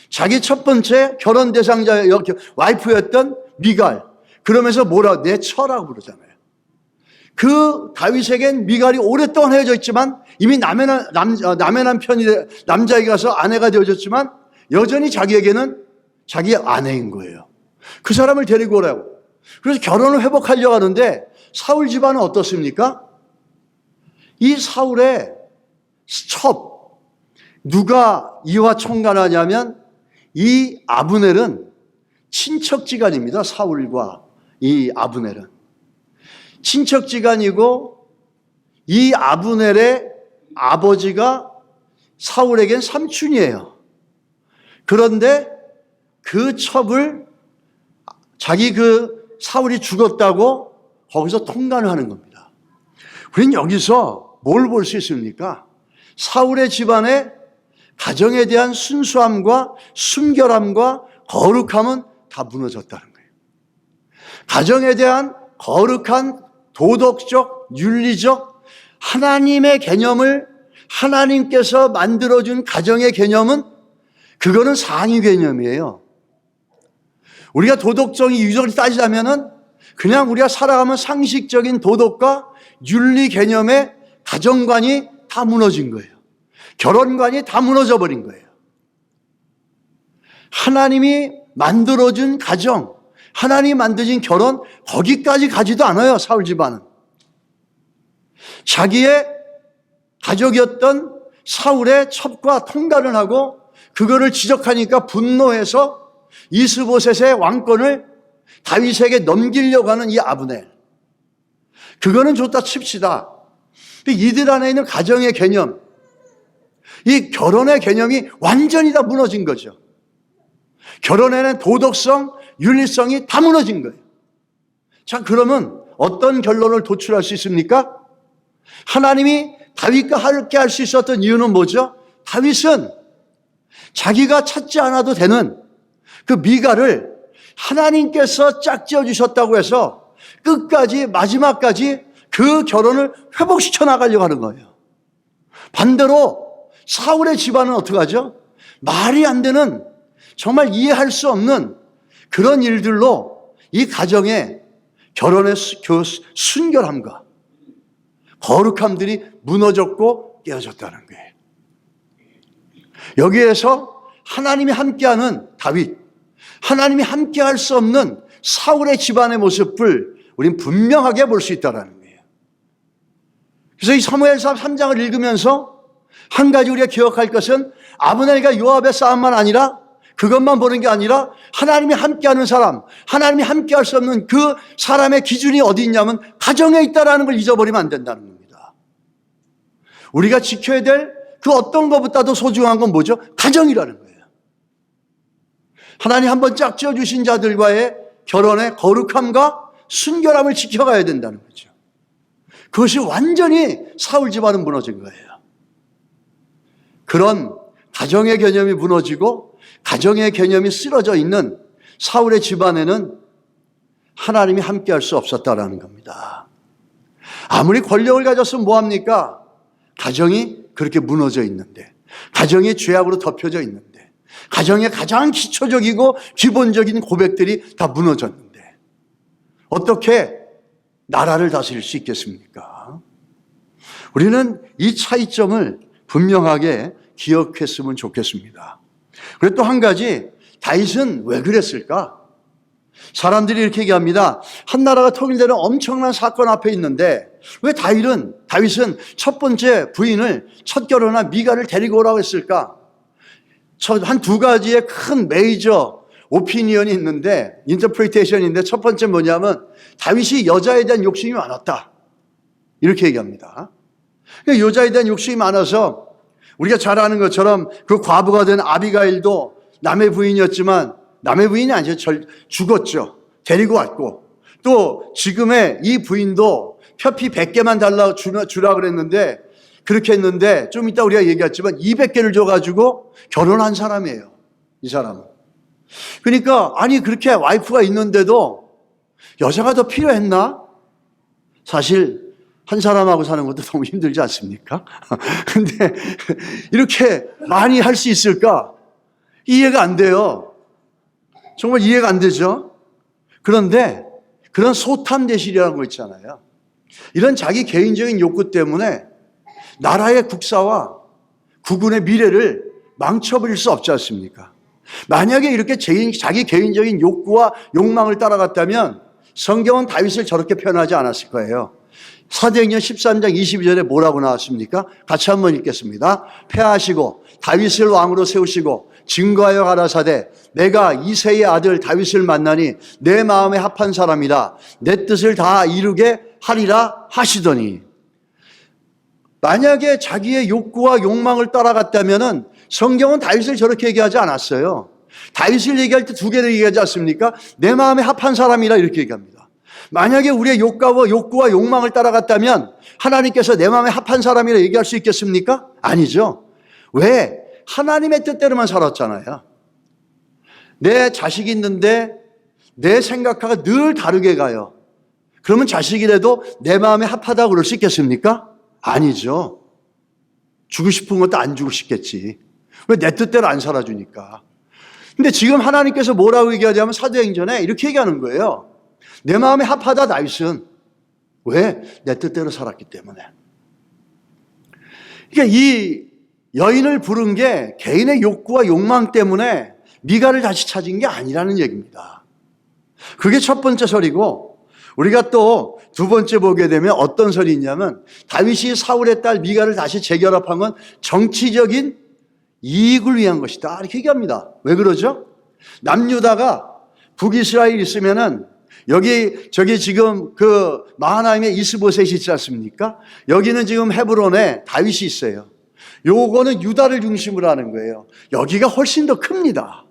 자기 첫 번째 결혼 대상자 와이프였던 미갈 그러면서 내 처라고 부르잖아요. 그 다윗에겐 미갈이 오랫동안 헤어져 있지만 이미 남의 남편이 남자에게 가서 아내가 되어졌지만 여전히 자기에게는 자기 아내인 거예요. 그 사람을 데리고 오라고. 그래서 결혼을 회복하려고 하는데 사울 집안은 어떻습니까? 이 사울의 첩 누가 이와 총간하냐면 이 아브넬은 친척지간입니다. 사울과 이 아브넬은 친척지간이고 이 아브넬의 아버지가 사울에겐 삼촌이에요. 그런데 그 첩을 자기 사울이 죽었다고 거기서 통간을 하는 겁니다. 우리는 여기서 뭘 볼 수 있습니까? 사울의 집안의 가정에 대한 순수함과 순결함과 거룩함은 다 무너졌다는 거예요. 가정에 대한 거룩한 도덕적, 윤리적 하나님의 개념을 하나님께서 만들어준 가정의 개념은 그거는 상위 개념이에요. 우리가 도덕적인 유전을 따지자면은 그냥 우리가 살아가면 상식적인 도덕과 윤리 개념의 가정관이 다 무너진 거예요. 결혼관이 다 무너져 버린 거예요. 하나님이 만들어준 가정, 하나님이 만드신 결혼, 거기까지 가지도 않아요, 사울 집안은. 자기의 가족이었던 사울의 첩과 통갈을 하고 그거를 지적하니까 분노해서 이스보셋의 왕권을 다윗에게 넘기려고 하는 이 아브넬. 그거는 좋다 칩시다. 이들 안에 있는 가정의 개념, 이 결혼의 개념이 완전히 다 무너진 거죠. 결혼에는 도덕성, 윤리성이 다 무너진 거예요. 자, 그러면 어떤 결론을 도출할 수 있습니까? 하나님이 다윗과 함께 할 수 있었던 이유는 뭐죠? 다윗은 자기가 찾지 않아도 되는 그 미갈을 하나님께서 짝지어 주셨다고 해서 끝까지 마지막까지 그 결혼을 회복시켜 나가려고 하는 거예요. 반대로 사울의 집안은 어떻게 하죠? 말이 안 되는, 정말 이해할 수 없는 그런 일들로 이 가정의 결혼의 순결함과 거룩함들이 무너졌고 깨어졌다는 거예요. 여기에서 하나님이 함께하는 다윗, 하나님이 함께할 수 없는 사울의 집안의 모습을 우린 분명하게 볼 수 있다는 거예요. 그래서 이 사무엘상 3장을 읽으면서 한 가지 우리가 기억할 것은 아브넬과 요압의 싸움만 아니라, 그것만 보는 게 아니라 하나님이 함께하는 사람, 하나님이 함께할 수 없는 그 사람의 기준이 어디 있냐면 가정에 있다는 걸 잊어버리면 안 된다는 겁니다. 우리가 지켜야 될 그 어떤 것보다도 소중한 건 뭐죠? 가정이라는 거예요. 하나님 한번 짝지어 주신 자들과의 결혼의 거룩함과 순결함을 지켜가야 된다는 거죠. 그것이 완전히 사울 집안은 무너진 거예요. 그런 가정의 개념이 무너지고 가정의 개념이 쓰러져 있는 사울의 집안에는 하나님이 함께할 수 없었다라는 겁니다. 아무리 권력을 가졌으면 뭐합니까? 가정이 그렇게 무너져 있는데, 가정이 죄악으로 덮여져 있는데, 가정의 가장 기초적이고 기본적인 고백들이 다 무너졌는데 어떻게 나라를 다스릴 수 있겠습니까? 우리는 이 차이점을 분명하게 기억했으면 좋겠습니다. 그리고 또 한 가지, 다윗은 왜 그랬을까? 사람들이 이렇게 얘기합니다. 한 나라가 통일되는 엄청난 사건 앞에 있는데 왜 다윗은 첫 번째 부인을 첫 결혼한 미갈을 데리고 오라고 했을까? 한 두 가지의 큰 메이저 오피니언이 있는데, 인터프리테이션인데, 첫 번째 뭐냐면 다윗이 여자에 대한 욕심이 많았다, 이렇게 얘기합니다. 여자에 대한 욕심이 많아서 우리가 잘 아는 것처럼 그 과부가 된 아비가일도 남의 부인이었지만, 남의 부인이 아니죠, 죽었죠. 데리고 왔고, 또 지금의 이 부인도 표피 100개만 주라 그랬는데, 그렇게 했는데 좀 이따 우리가 얘기했지만 200개를 줘가지고 결혼한 사람이에요, 이 사람은. 그러니까 아니 그렇게 와이프가 있는데도 여자가 더 필요했나? 사실 한 사람하고 사는 것도 너무 힘들지 않습니까? 근데 이렇게 많이 할 수 있을까? 이해가 안 돼요. 정말 이해가 안 되죠? 그런데 그런 소탐대실이라는 거 있잖아요. 이런 자기 개인적인 욕구 때문에 나라의 국사와 국군의 미래를 망쳐버릴 수 없지 않습니까? 만약에 이렇게 자기 개인적인 욕구와 욕망을 따라갔다면 성경은 다윗을 저렇게 표현하지 않았을 거예요. 사도행전 13장 22절에 뭐라고 나왔습니까? 같이 한번 읽겠습니다. 패하시고 다윗을 왕으로 세우시고 증거하여 가라사대 내가 이새의 아들 다윗을 만나니 내 마음에 합한 사람이라 내 뜻을 다 이루게 하리라 하시더니, 만약에 자기의 욕구와 욕망을 따라갔다면은 성경은 다윗을 저렇게 얘기하지 않았어요. 다윗을 얘기할 때 두 개를 얘기하지 않습니까? 내 마음에 합한 사람이라 이렇게 얘기합니다. 만약에 우리의 욕구와 욕망을 따라갔다면 하나님께서 내 마음에 합한 사람이라 얘기할 수 있겠습니까? 아니죠. 왜? 하나님의 뜻대로만 살았잖아요. 내 자식이 있는데 내 생각하고 늘 다르게 가요. 그러면 자식이라도 내 마음에 합하다고 그럴 수 있겠습니까? 아니죠. 주고 싶은 것도 안 주고 싶겠지. 왜? 내 뜻대로 안 살아주니까. 근데 지금 하나님께서 뭐라고 얘기하냐면 사도행전에 이렇게 얘기하는 거예요. 내 마음에 합하다 다윗은. 왜? 내 뜻대로 살았기 때문에. 그러니까 이 여인을 부른 게 개인의 욕구와 욕망 때문에 미갈을 다시 찾은 게 아니라는 얘기입니다. 그게 첫 번째 설이고, 우리가 또 두 번째 보게 되면 어떤 설이 있냐면, 다윗이 사울의 딸 미갈을 다시 재결합한 건 정치적인 이익을 위한 것이다, 이렇게 얘기합니다. 왜 그러죠? 남유다가 북이스라엘 있으면은 저기 지금 그 마하나임의 이스보셋이 있지 않습니까? 여기는 지금 헤브론에 다윗이 있어요. 요거는 유다를 중심으로 하는 거예요. 여기가 훨씬 더 큽니다.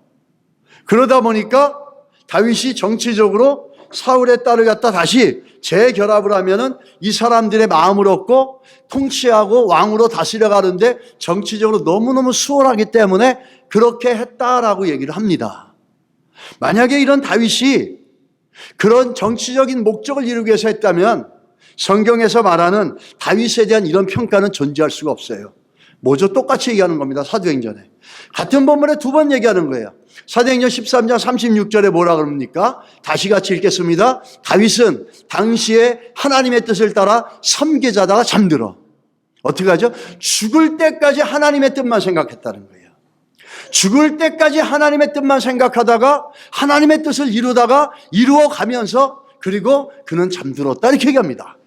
그러다 보니까 다윗이 정치적으로 사울의 딸을 갖다 다시 재결합을 하면은 이 사람들의 마음을 얻고 통치하고 왕으로 다스려가는데 정치적으로 너무너무 수월하기 때문에 그렇게 했다라고 얘기를 합니다. 만약에 이런 다윗이 그런 정치적인 목적을 이루기 위해서 했다면 성경에서 말하는 다윗에 대한 이런 평가는 존재할 수가 없어요. 뭐죠? 똑같이 얘기하는 겁니다. 사도행전에. 같은 본문에 두 번 얘기하는 거예요. 사도행전 13장 36절에 뭐라 그럽니까? 다시 같이 읽겠습니다. 다윗은 당시에 하나님의 뜻을 따라 섬기자다가 잠들어. 어떻게 하죠? 죽을 때까지 하나님의 뜻만 생각했다는 거예요. 죽을 때까지 하나님의 뜻만 생각하다가 하나님의 뜻을 이루다가 이루어가면서 그리고 그는 잠들었다, 이렇게 얘기합니다.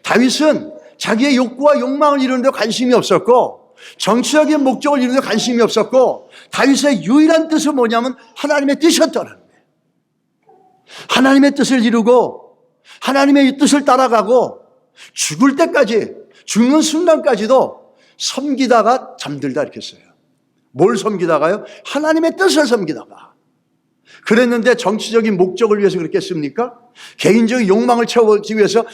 다윗은 자기의 욕구와 욕망을 이루는 데 관심이 없었고 정치적인 목적을 이루는 데 관심이 없었고 다윗의 유일한 뜻은 뭐냐면 하나님의 뜻이었다는 거예요. 하나님의 뜻을 이루고 하나님의 뜻을 따라가고 죽을 때까지, 죽는 순간까지도 섬기다가 잠들다, 이렇게 했어요. 뭘 섬기다가요? 하나님의 뜻을 섬기다가. 그랬는데 정치적인 목적을 위해서 그렇게 했습니까? 개인적인 욕망을 채우기 위해서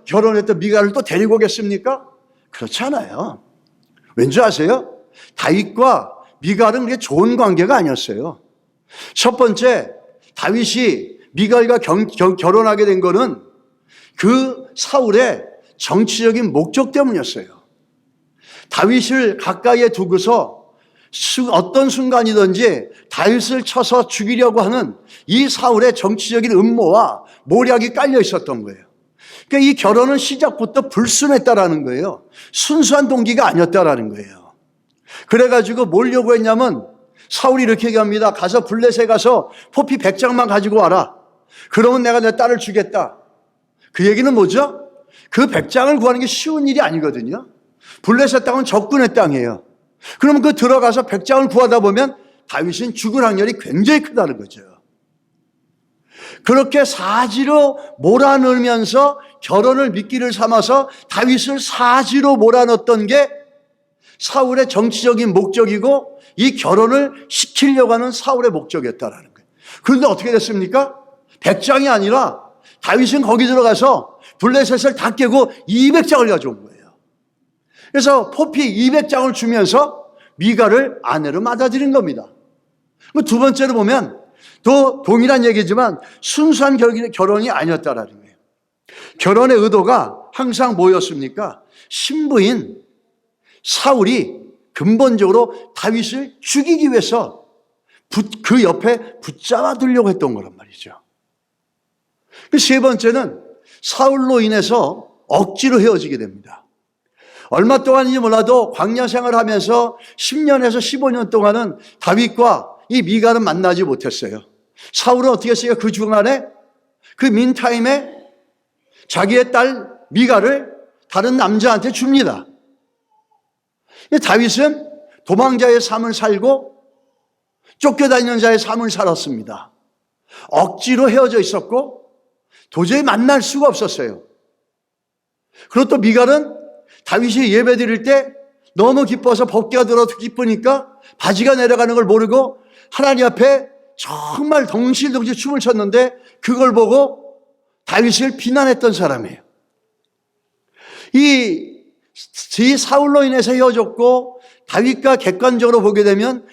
결혼했던 미갈을 또 데리고 오겠습니까? 그렇지 않아요. 왠지 아세요? 다윗과 미갈은 그렇게 좋은 관계가 아니었어요. 첫 번째, 다윗이 미갈과 결혼하게 된 거는 그 사울의 정치적인 목적 때문이었어요. 다윗을 가까이에 두고서 어떤 순간이든지 다윗을 쳐서 죽이려고 하는 이 사울의 정치적인 음모와 모략이 깔려 있었던 거예요. 그러니까 이 결혼은 시작부터 불순했다라는 거예요. 순수한 동기가 아니었다라는 거예요. 그래가지고 뭘 요구했냐면 사울이 이렇게 얘기합니다. 가서 블레셋에 가서 포피 100장만 가지고 와라. 그러면 내가 내 딸을 주겠다. 그 얘기는 뭐죠? 그 100장을 구하는 게 쉬운 일이 아니거든요. 블레셋 땅은 적군의 땅이에요. 그러면 그 들어가서 100장을 구하다 보면 다윗은 죽을 확률이 굉장히 크다는 거죠. 그렇게 사지로 몰아넣으면서 결혼을 미끼를 삼아서 다윗을 사지로 몰아넣었던 게 사울의 정치적인 목적이고 이 결혼을 시키려고 하는 사울의 목적이었다라는 거예요. 그런데 어떻게 됐습니까? 100장이 아니라 다윗은 거기 들어가서 블레셋을 다 깨고 200장을 가져온 거예요. 그래서 포피 200장을 주면서 미갈을 아내로 맞아들인 겁니다. 두 번째로 보면 또 동일한 얘기지만 순수한 결혼이 아니었다라는 거예요. 결혼의 의도가 항상 뭐였습니까? 신부인 사울이 근본적으로 다윗을 죽이기 위해서 그 옆에 붙잡아 두려고 했던 거란 말이죠. 그 세 번째는 사울로 인해서 억지로 헤어지게 됩니다. 얼마 동안인지 몰라도 광야 생활을 하면서 10년에서 15년 동안은 다윗과 이 미갈은 만나지 못했어요. 사울은 어떻게 했어요? 그 중간에 그 민타임에 자기의 딸 미갈을 다른 남자한테 줍니다. 다윗은 도망자의 삶을 살고 쫓겨다니는 자의 삶을 살았습니다. 억지로 헤어져 있었고 도저히 만날 수가 없었어요. 그리고 또 미갈은 다윗이 예배 드릴 때 너무 기뻐서 벗기가 들어도 기쁘니까 바지가 내려가는 걸 모르고 하나님 앞에 정말 덩실덩실 춤을 췄는데 그걸 보고 다윗을 비난했던 사람이에요. 이 사울로 인해서 헤어졌고 다윗과 객관적으로 보게 되면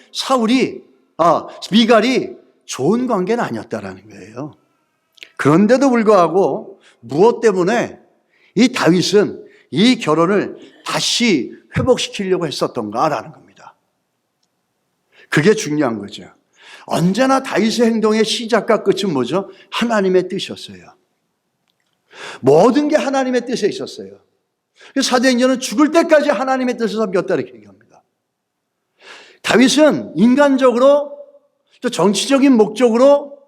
미갈이 좋은 관계는 아니었다라는 거예요. 그런데도 불구하고 무엇 때문에 이 다윗은 이 결혼을 다시 회복시키려고 했었던가라는 겁니다. 그게 중요한 거죠. 언제나 다윗의 행동의 시작과 끝은 뭐죠? 하나님의 뜻이었어요. 모든 게 하나님의 뜻에 있었어요. 사도행전은 죽을 때까지 하나님의 뜻을 섬겼다 이렇게 얘기합니다. 다윗은 인간적으로 또 정치적인 목적으로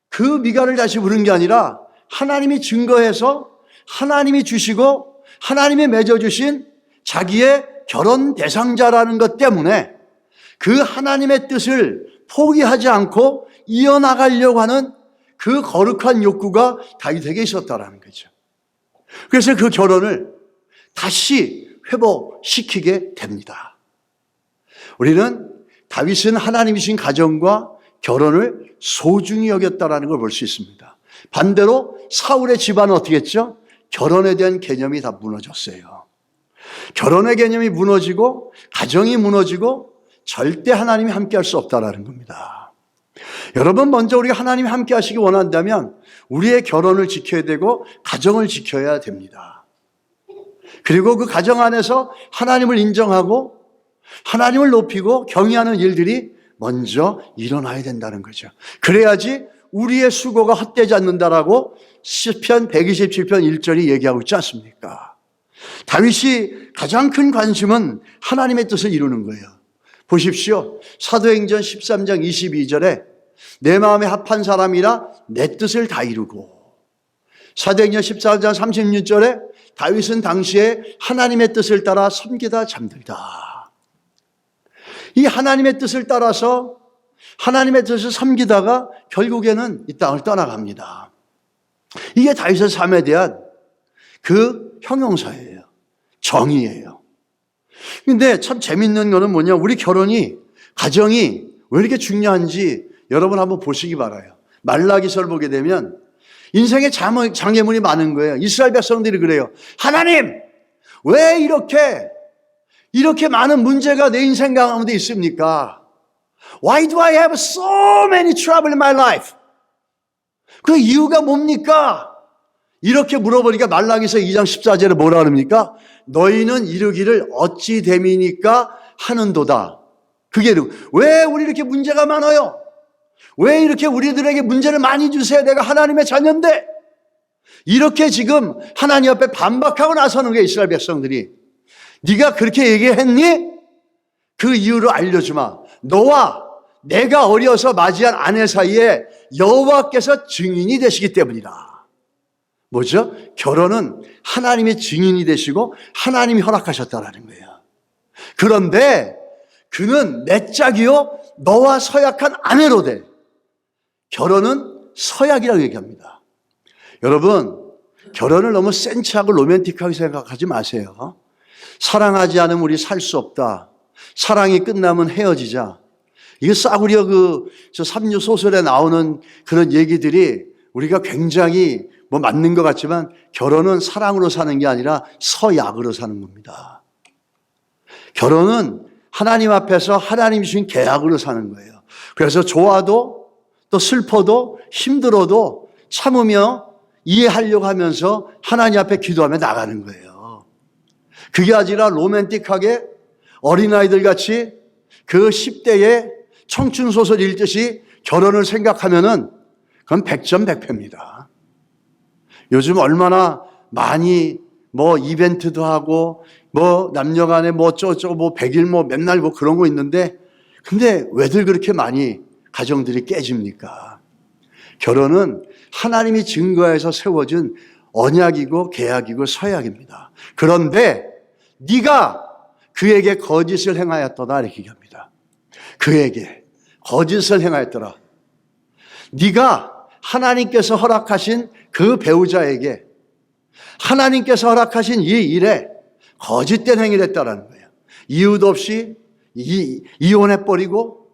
그 미갈을 다시 부른 게 아니라 하나님이 증거해서 하나님이 주시고 하나님이 맺어주신 자기의 결혼 대상자라는 것 때문에 그 하나님의 뜻을 포기하지 않고 이어나가려고 하는 그 거룩한 욕구가 다윗에게 있었다라는 거죠. 그래서 그 결혼을 다시 회복시키게 됩니다. 우리는 다윗은 하나님이 주신 가정과 결혼을 소중히 여겼다라는 걸 볼 수 있습니다. 반대로 사울의 집안은 어떻게 했죠? 결혼에 대한 개념이 다 무너졌어요. 결혼의 개념이 무너지고 가정이 무너지고 절대 하나님이 함께 할 수 없다라는 겁니다. 여러분, 먼저 우리가 하나님이 함께 하시기 원한다면 우리의 결혼을 지켜야 되고 가정을 지켜야 됩니다. 그리고 그 가정 안에서 하나님을 인정하고 하나님을 높이고 경외하는 일들이 먼저 일어나야 된다는 거죠. 그래야지 우리의 수고가 헛되지 않는다라고 시편 127편 1절이 얘기하고 있지 않습니까? 다윗이 가장 큰 관심은 하나님의 뜻을 이루는 거예요. 보십시오. 사도행전 13장 22절에 내 마음에 합한 사람이라 내 뜻을 다 이루고, 사도행전 14장 36절에 다윗은 당시에 하나님의 뜻을 따라 섬기다 잠들다. 이 하나님의 뜻을 따라서 하나님의 뜻을 섬기다가 결국에는 이 땅을 떠나갑니다. 이게 다윗의 삶에 대한 그 형용사예요. 정의예요. 근데 참 재밌는 거는 뭐냐, 우리 결혼이, 가정이 왜 이렇게 중요한지 여러분 한번 보시기 바라요. 말라기서를 보게 되면 인생에 장애물이 많은 거예요. 이스라엘 백성들이 그래요. 하나님, 왜 이렇게 많은 문제가 내 인생 가운데 있습니까? Why do I have so many trouble in my life? 그 이유가 뭡니까? 이렇게 물어보니까 말라기서 2장 14절에 뭐라 그럽니까? 너희는 이르기를 어찌 됨이니까 하는도다. 그게 왜 우리 이렇게 문제가 많아요? 왜 이렇게 우리들에게 문제를 많이 주세요? 내가 하나님의 자녀인데. 이렇게 지금 하나님 앞에 반박하고 나서는 게 이스라엘 백성들이. 네가 그렇게 얘기했니? 그 이유를 알려주마. 너와 내가 어려서 맞이한 아내 사이에 여호와께서 증인이 되시기 때문이다. 뭐죠? 결혼은 하나님의 증인이 되시고 하나님이 허락하셨다라는 거예요. 그런데 그는 내 짝이요 너와 서약한 아내로 돼. 결혼은 서약이라고 얘기합니다. 여러분, 결혼을 너무 센치하고 로맨틱하게 생각하지 마세요. 사랑하지 않으면 우리 살 수 없다. 사랑이 끝나면 헤어지자. 이게 싸구려 저 삼류 소설에 나오는 그런 얘기들이 우리가 굉장히 맞는 것 같지만 결혼은 사랑으로 사는 게 아니라 서약으로 사는 겁니다. 결혼은 하나님 앞에서 하나님이 주신 계약으로 사는 거예요. 그래서 좋아도 또 슬퍼도 힘들어도 참으며 이해하려고 하면서 하나님 앞에 기도하며 나가는 거예요. 그게 아니라 로맨틱하게 어린아이들 같이 그 10대의 청춘 소설 읽듯이 결혼을 생각하면은 그건 100점 100패입니다. 요즘 얼마나 많이 이벤트도 하고 남녀 간에 어쩌고 100일 맨날 그런 거 있는데, 근데 왜들 그렇게 많이 가정들이 깨집니까? 결혼은 하나님이 증거해서 세워진 언약이고 계약이고 서약입니다. 그런데 네가 그에게 거짓을 행하였더라 이렇게 얘기합니다. 그에게 거짓을 행하였더라. 네가 하나님께서 허락하신 그 배우자에게 하나님께서 허락하신 이 일에 거짓된 행위를 했다라는 거예요. 이유도 없이 이혼해버리고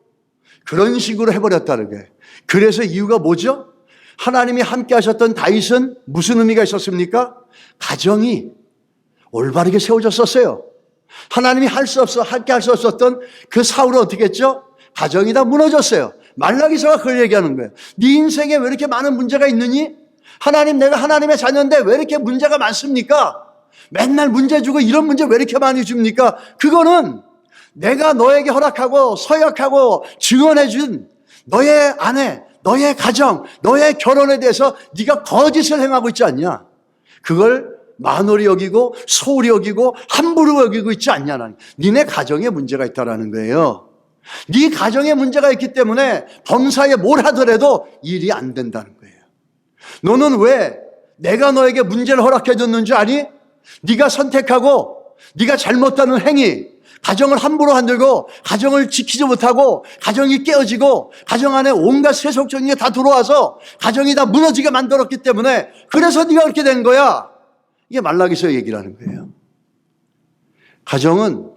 그런 식으로 해버렸다는 거예요. 그래서 이유가 뭐죠? 하나님이 함께 하셨던 다윗은 무슨 의미가 있었습니까? 가정이 올바르게 세워졌었어요. 하나님이 함께 할 수 없었던 그 사울은 어떻게 했죠? 가정이 다 무너졌어요. 말라기서가 그걸 얘기하는 거예요. 네 인생에 왜 이렇게 많은 문제가 있느니? 하나님, 내가 하나님의 자녀인데 왜 이렇게 문제가 많습니까? 맨날 문제 주고 이런 문제 왜 이렇게 많이 줍니까? 그거는 내가 너에게 허락하고 서약하고 증언해 준 너의 아내, 너의 가정, 너의 결혼에 대해서 네가 거짓을 행하고 있지 않냐? 그걸 만홀히 여기고 소홀히 여기고 함부로 여기고 있지 않냐. 니네 가정에 문제가 있다라는 거예요. 네 가정에 문제가 있기 때문에 범사에 뭘 하더라도 일이 안 된다는 거예요. 너는 왜 내가 너에게 문제를 허락해 줬는 줄 아니? 네가 선택하고 네가 잘못하는 행위, 가정을 함부로 만들고 가정을 지키지 못하고 가정이 깨어지고 가정 안에 온갖 세속적인 게 다 들어와서 가정이 다 무너지게 만들었기 때문에 그래서 네가 그렇게 된 거야. 이게 말라기서 얘기를 하는 거예요. 가정은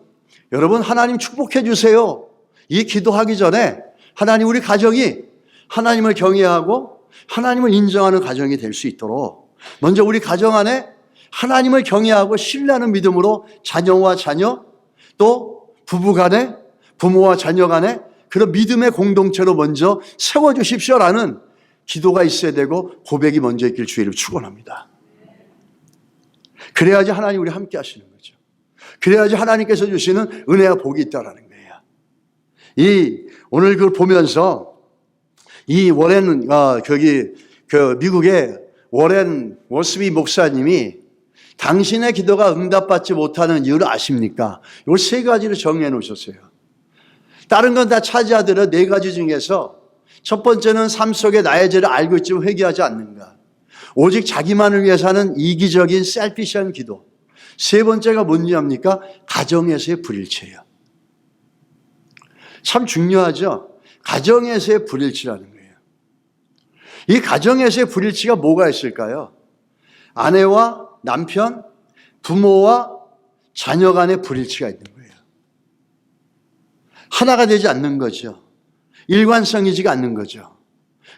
여러분 하나님 축복해 주세요. 이 기도하기 전에 하나님 우리 가정이 하나님을 경외하고 하나님을 인정하는 가정이 될 수 있도록 먼저 우리 가정 안에 하나님을 경외하고 신뢰하는 믿음으로 자녀와 자녀 또 부부 간에 부모와 자녀 간에 그런 믿음의 공동체로 먼저 세워주십시오라는 기도가 있어야 되고 고백이 먼저 있길 주의를 축원합니다. 그래야지 하나님 우리 함께 하시는 거죠. 그래야지 하나님께서 주시는 은혜와 복이 있다라는 거예요. 오늘 그걸 보면서 이 워렌 미국의 워렌 워스비 목사님이 당신의 기도가 응답받지 못하는 이유를 아십니까? 이걸 세 가지로 정리해 놓으셨어요. 다른 건 다 차지하더라도 네 가지 중에서 첫 번째는 삶 속에 나의 죄를 알고 있지만 회개하지 않는가. 오직 자기만을 위해서 하는 이기적인 셀피시한 기도. 세 번째가 뭔지합니까? 가정에서의 불일치예요. 참 중요하죠. 가정에서의 불일치라는 거예요. 이 가정에서의 불일치가 뭐가 있을까요? 아내와 남편, 부모와 자녀 간의 불일치가 있는 거예요. 하나가 되지 않는 거죠. 일관성이지가 않는 거죠.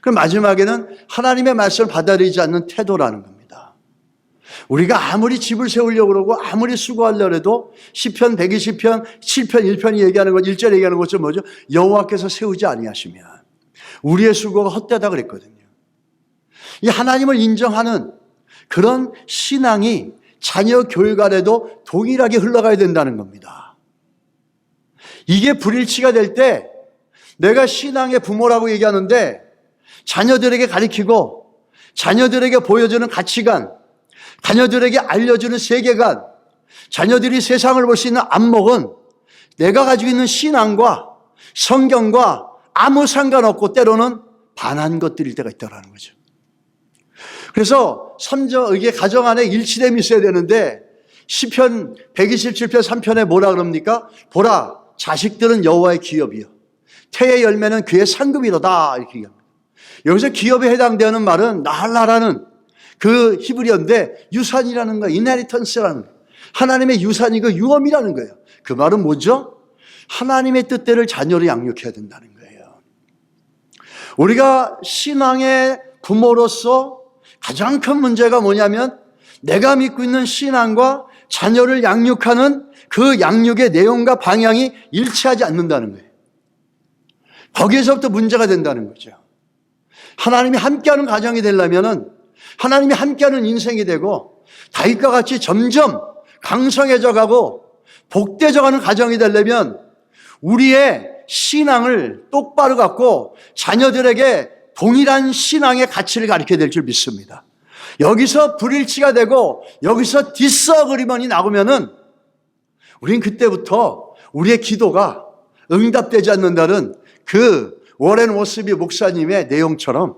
그럼 마지막에는 하나님의 말씀을 받아들이지 않는 태도라는 겁니다. 우리가 아무리 집을 세우려고 그러고 아무리 수고하려고 해도 시편 120편 7편 1편이 얘기하는 것 1절에 얘기하는 것은 뭐죠? 여호와께서 세우지 아니하시면 우리의 수고가 헛되다 그랬거든요. 이 하나님을 인정하는 그런 신앙이 자녀 교육 안에도 동일하게 흘러가야 된다는 겁니다. 이게 불일치가 될 때 내가 신앙의 부모라고 얘기하는데 자녀들에게 가르치고 자녀들에게 보여주는 가치관, 자녀들에게 알려주는 세계관, 자녀들이 세상을 볼 수 있는 안목은 내가 가지고 있는 신앙과 성경과 아무 상관없고 때로는 반한 것들일 때가 있다는 거죠. 그래서 이게 가정 안에 일치됨이 있어야 되는데 시편 127편 3편에 뭐라 그럽니까? 보라, 자식들은 여호와의 기업이요 태의 열매는 그의 상급이로다 이렇게 얘기합니다. 여기서 기업에 해당되는 말은 나할라라는 그 히브리어인데 유산이라는 거예요. 이네리턴스라는 거예요. 하나님의 유산이고 유업이라는 거예요. 그 말은 뭐죠? 하나님의 뜻대로 자녀를 양육해야 된다는 거예요. 우리가 신앙의 부모로서 가장 큰 문제가 뭐냐면 내가 믿고 있는 신앙과 자녀를 양육하는 그 양육의 내용과 방향이 일치하지 않는다는 거예요. 거기에서부터 문제가 된다는 거죠. 하나님이 함께하는 가정이 되려면은 하나님이 함께하는 인생이 되고 다윗과 같이 점점 강성해져 가고 복되져 가는 가정이 되려면 우리의 신앙을 똑바로 갖고 자녀들에게 동일한 신앙의 가치를 가르쳐야 될 줄 믿습니다. 여기서 불일치가 되고 여기서 디스어그리먼이 나오면은 우린 그때부터 우리의 기도가 응답되지 않는다는 그 워렌 워스비 목사님의 내용처럼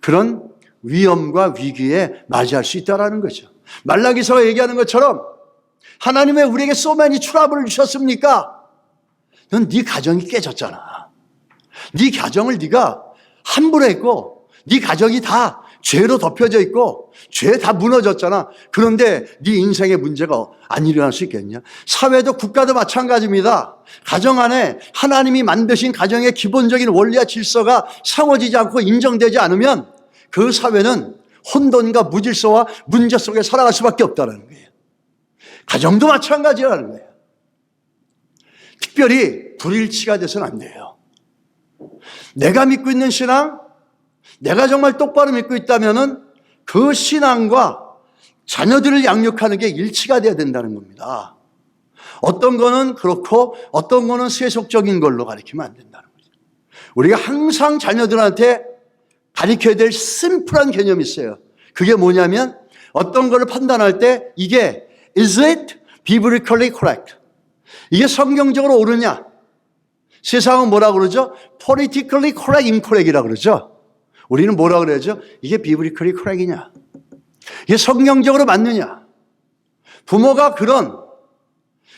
그런 위험과 위기에 맞이할 수 있다는 거죠. 말라기서가 얘기하는 것처럼 하나님의 우리에게 so many 트러블을 주셨습니까? 넌 네 가정이 깨졌잖아. 네 가정을 네가 함부로 했고 네 가정이 다 죄로 덮여져 있고 죄 다 무너졌잖아. 그런데 네 인생에 문제가 안 일어날 수 있겠냐? 사회도 국가도 마찬가지입니다. 가정 안에 하나님이 만드신 가정의 기본적인 원리와 질서가 세워지지 않고 인정되지 않으면 그 사회는 혼돈과 무질서와 문제 속에 살아갈 수밖에 없다는 거예요. 가정도 마찬가지라는 거예요. 특별히 불일치가 돼서는 안 돼요. 내가 믿고 있는 신앙, 내가 정말 똑바로 믿고 있다면은 그 신앙과 자녀들을 양육하는 게 일치가 돼야 된다는 겁니다. 어떤 거는 그렇고 어떤 거는 세속적인 걸로 가르치면 안 된다는 거죠. 우리가 항상 자녀들한테 가르쳐야 될 심플한 개념이 있어요. 그게 뭐냐면 어떤 걸 판단할 때 이게 is it biblically correct? 이게 성경적으로 옳으냐? 세상은 뭐라 그러죠? politically correct, incorrect이라 그러죠. 우리는 뭐라 그러죠? 이게 biblically correct이냐? 이게 성경적으로 맞느냐? 부모가 그런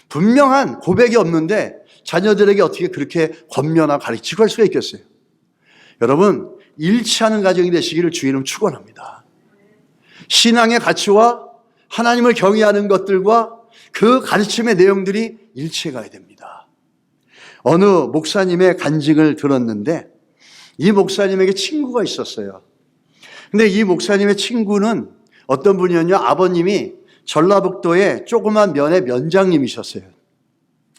분명한 고백이 없는데 자녀들에게 어떻게 그렇게 권면하고 가르치고 할 수가 있겠어요? 여러분, 일치하는 가정이 되시기를 주의 이름 축원합니다. 신앙의 가치와 하나님을 경외하는 것들과 그 가르침의 내용들이 일치해 가야 됩니다. 어느 목사님의 간증을 들었는데 이 목사님에게 친구가 있었어요. 근데 이 목사님의 친구는 어떤 분이었냐? 아버님이 전라북도의 조그만 면의 면장님이셨어요.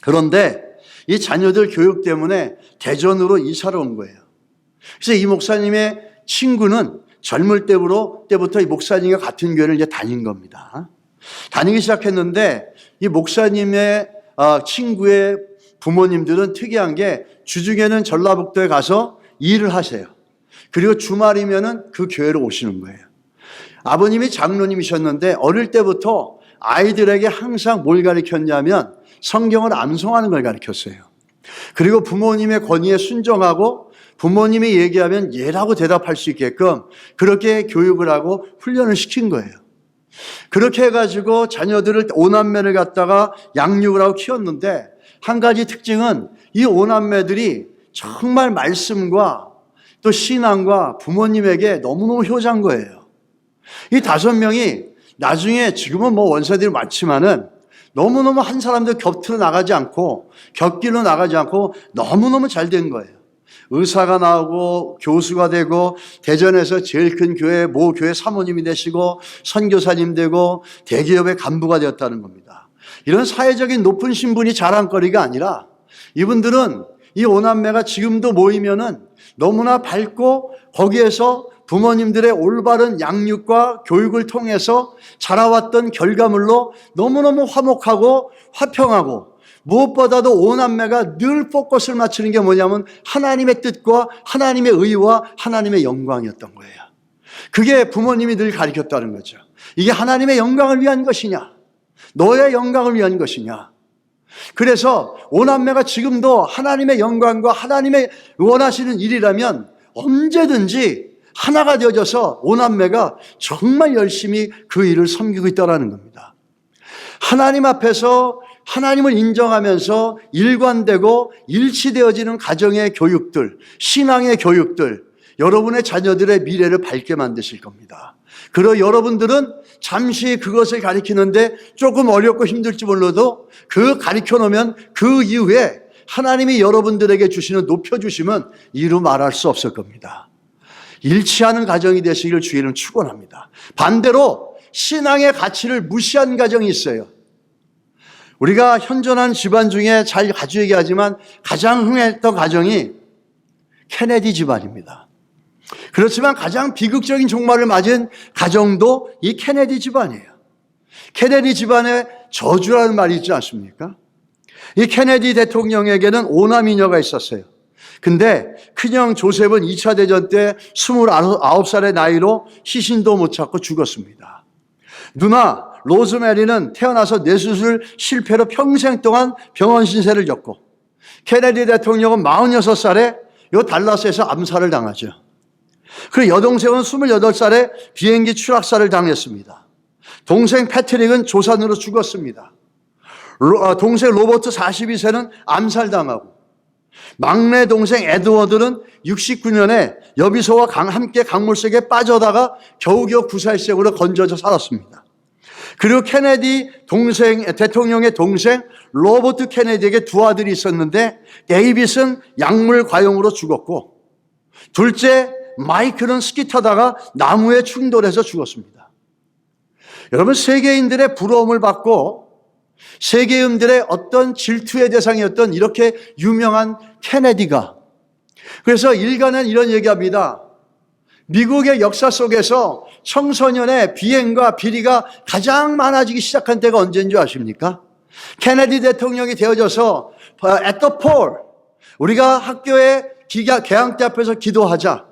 그런데 이 자녀들 교육 때문에 대전으로 이사를 온 거예요. 그래서 이 목사님의 친구는 젊을 때부터 이 목사님과 같은 교회를 이제 다닌 겁니다. 다니기 시작했는데 이 목사님의 친구의 부모님들은 특이한 게 주중에는 전라북도에 가서 일을 하세요. 그리고 주말이면은 그 교회로 오시는 거예요. 아버님이 장로님이셨는데 어릴 때부터 아이들에게 항상 뭘 가르쳤냐면 성경을 암송하는 걸 가르쳤어요. 그리고 부모님의 권위에 순종하고 부모님이 얘기하면 예라고 대답할 수 있게끔 그렇게 교육을 하고 훈련을 시킨 거예요. 그렇게 해가지고 자녀들을 오남매를 갖다가 양육을 하고 키웠는데 한 가지 특징은 이 오남매들이 정말 말씀과 또 신앙과 부모님에게 너무너무 효자인 거예요. 이 5명이 나중에 지금은 뭐 원사들이 많지만은 너무너무 한 사람들 곁으로 나가지 않고 곁길로 나가지 않고 너무너무 잘 된 거예요. 의사가 나오고 교수가 되고 대전에서 제일 큰 교회 모 교회 사모님이 되시고 선교사님 되고 대기업의 간부가 되었다는 겁니다. 이런 사회적인 높은 신분이 자랑거리가 아니라 이분들은 이 오남매가 지금도 모이면은 너무나 밝고 거기에서 부모님들의 올바른 양육과 교육을 통해서 자라왔던 결과물로 너무너무 화목하고 화평하고 무엇보다도 오남매가 늘 포커스를 맞추는 게 뭐냐면 하나님의 뜻과 하나님의 의와 하나님의 영광이었던 거예요. 그게 부모님이 늘 가르쳤다는 거죠. 이게 하나님의 영광을 위한 것이냐? 너의 영광을 위한 것이냐? 그래서 오남매가 지금도 하나님의 영광과 하나님의 원하시는 일이라면 언제든지 하나가 되어져서 오남매가 정말 열심히 그 일을 섬기고 있다는 겁니다. 하나님 앞에서 하나님을 인정하면서 일관되고 일치되어지는 가정의 교육들, 신앙의 교육들, 여러분의 자녀들의 미래를 밝게 만드실 겁니다. 그리고 여러분들은 잠시 그것을 가르치는데 조금 어렵고 힘들지 몰라도 그 가르쳐 놓으면 그 이후에 하나님이 여러분들에게 주시는 높여주심은 이루 말할 수 없을 겁니다. 일치하는 가정이 되시기를 주의 이름 축원합니다. 반대로 신앙의 가치를 무시한 가정이 있어요. 우리가 현존한 집안 중에 잘 자주 얘기하지만 가장 흥했던 가정이 케네디 집안입니다. 그렇지만 가장 비극적인 종말을 맞은 가정도 이 케네디 집안이에요. 케네디 집안의 저주라는 말이 있지 않습니까? 이 케네디 대통령에게는 5남이녀가 있었어요. 근데 큰형 조셉은 2차 대전 때 29살의 나이로 시신도 못 찾고 죽었습니다. 누나 로즈메리는 태어나서 뇌수술 실패로 평생 동안 병원 신세를 졌고 케네디 대통령은 46살에 요 달라스에서 암살을 당하죠. 그리고 여동생은 28살에 비행기 추락사를 당했습니다. 동생 패트릭은 조산으로 죽었습니다. 동생 로버트 42세는 암살당하고 막내 동생 에드워드는 69년에 여비소와 함께 강물속에 빠져다가 겨우겨우 구사일생으로 건져져 살았습니다. 그리고 케네디 대통령의 동생 로버트 케네디에게 2 아들이 있었는데 데이빗은 약물 과용으로 죽었고 둘째 마이클은 스키 타다가 나무에 충돌해서 죽었습니다. 여러분, 세계인들의 부러움을 받고 세계인들의 어떤 질투의 대상이었던 이렇게 유명한 케네디가, 그래서 일간은 이런 얘기합니다. 미국의 역사 속에서 청소년의 비행과 비리가 가장 많아지기 시작한 때가 언제인 줄 아십니까? 케네디 대통령이 되어져서 at the pole, 우리가 학교의 개항대 앞에서 기도하자.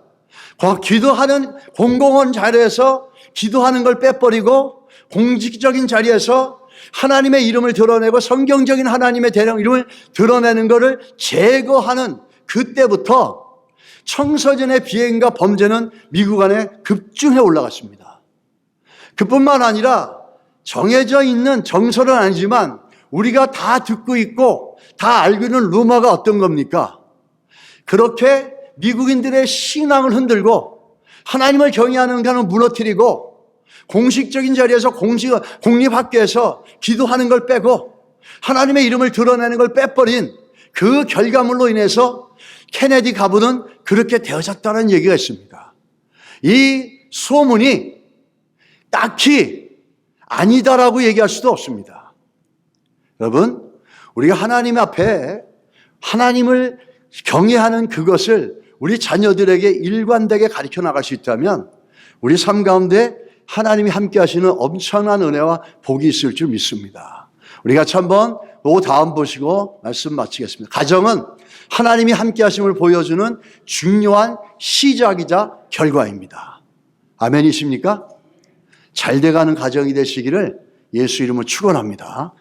기도하는 공공원 자리에서 기도하는 걸 빼버리고 공식적인 자리에서 하나님의 이름을 드러내고 성경적인 하나님의 이름을 드러내는 것을 제거하는 그때부터 청소년의 비행과 범죄는 미국 안에 급증해 올라갔습니다. 그뿐만 아니라 정해져 있는 정설은 아니지만 우리가 다 듣고 있고 다 알고 있는 루머가 어떤 겁니까? 그렇게 미국인들의 신앙을 흔들고 하나님을 경외하는 것을 무너뜨리고 공식적인 자리에서 공립학교에서 기도하는 걸 빼고 하나님의 이름을 드러내는 걸 빼버린 그 결과물로 인해서 케네디 가부는 그렇게 되어졌다는 얘기가 있습니다. 이 소문이 딱히 아니다라고 얘기할 수도 없습니다. 여러분, 우리가 하나님 앞에 하나님을 경외하는 그것을 우리 자녀들에게 일관되게 가르쳐 나갈 수 있다면 우리 삶 가운데 하나님이 함께 하시는 엄청난 은혜와 복이 있을 줄 믿습니다. 우리 같이 한번 그 다음 보시고 말씀 마치겠습니다. 가정은 하나님이 함께 하심을 보여주는 중요한 시작이자 결과입니다. 아멘이십니까? 잘 돼가는 가정이 되시기를 예수 이름으로 축원합니다.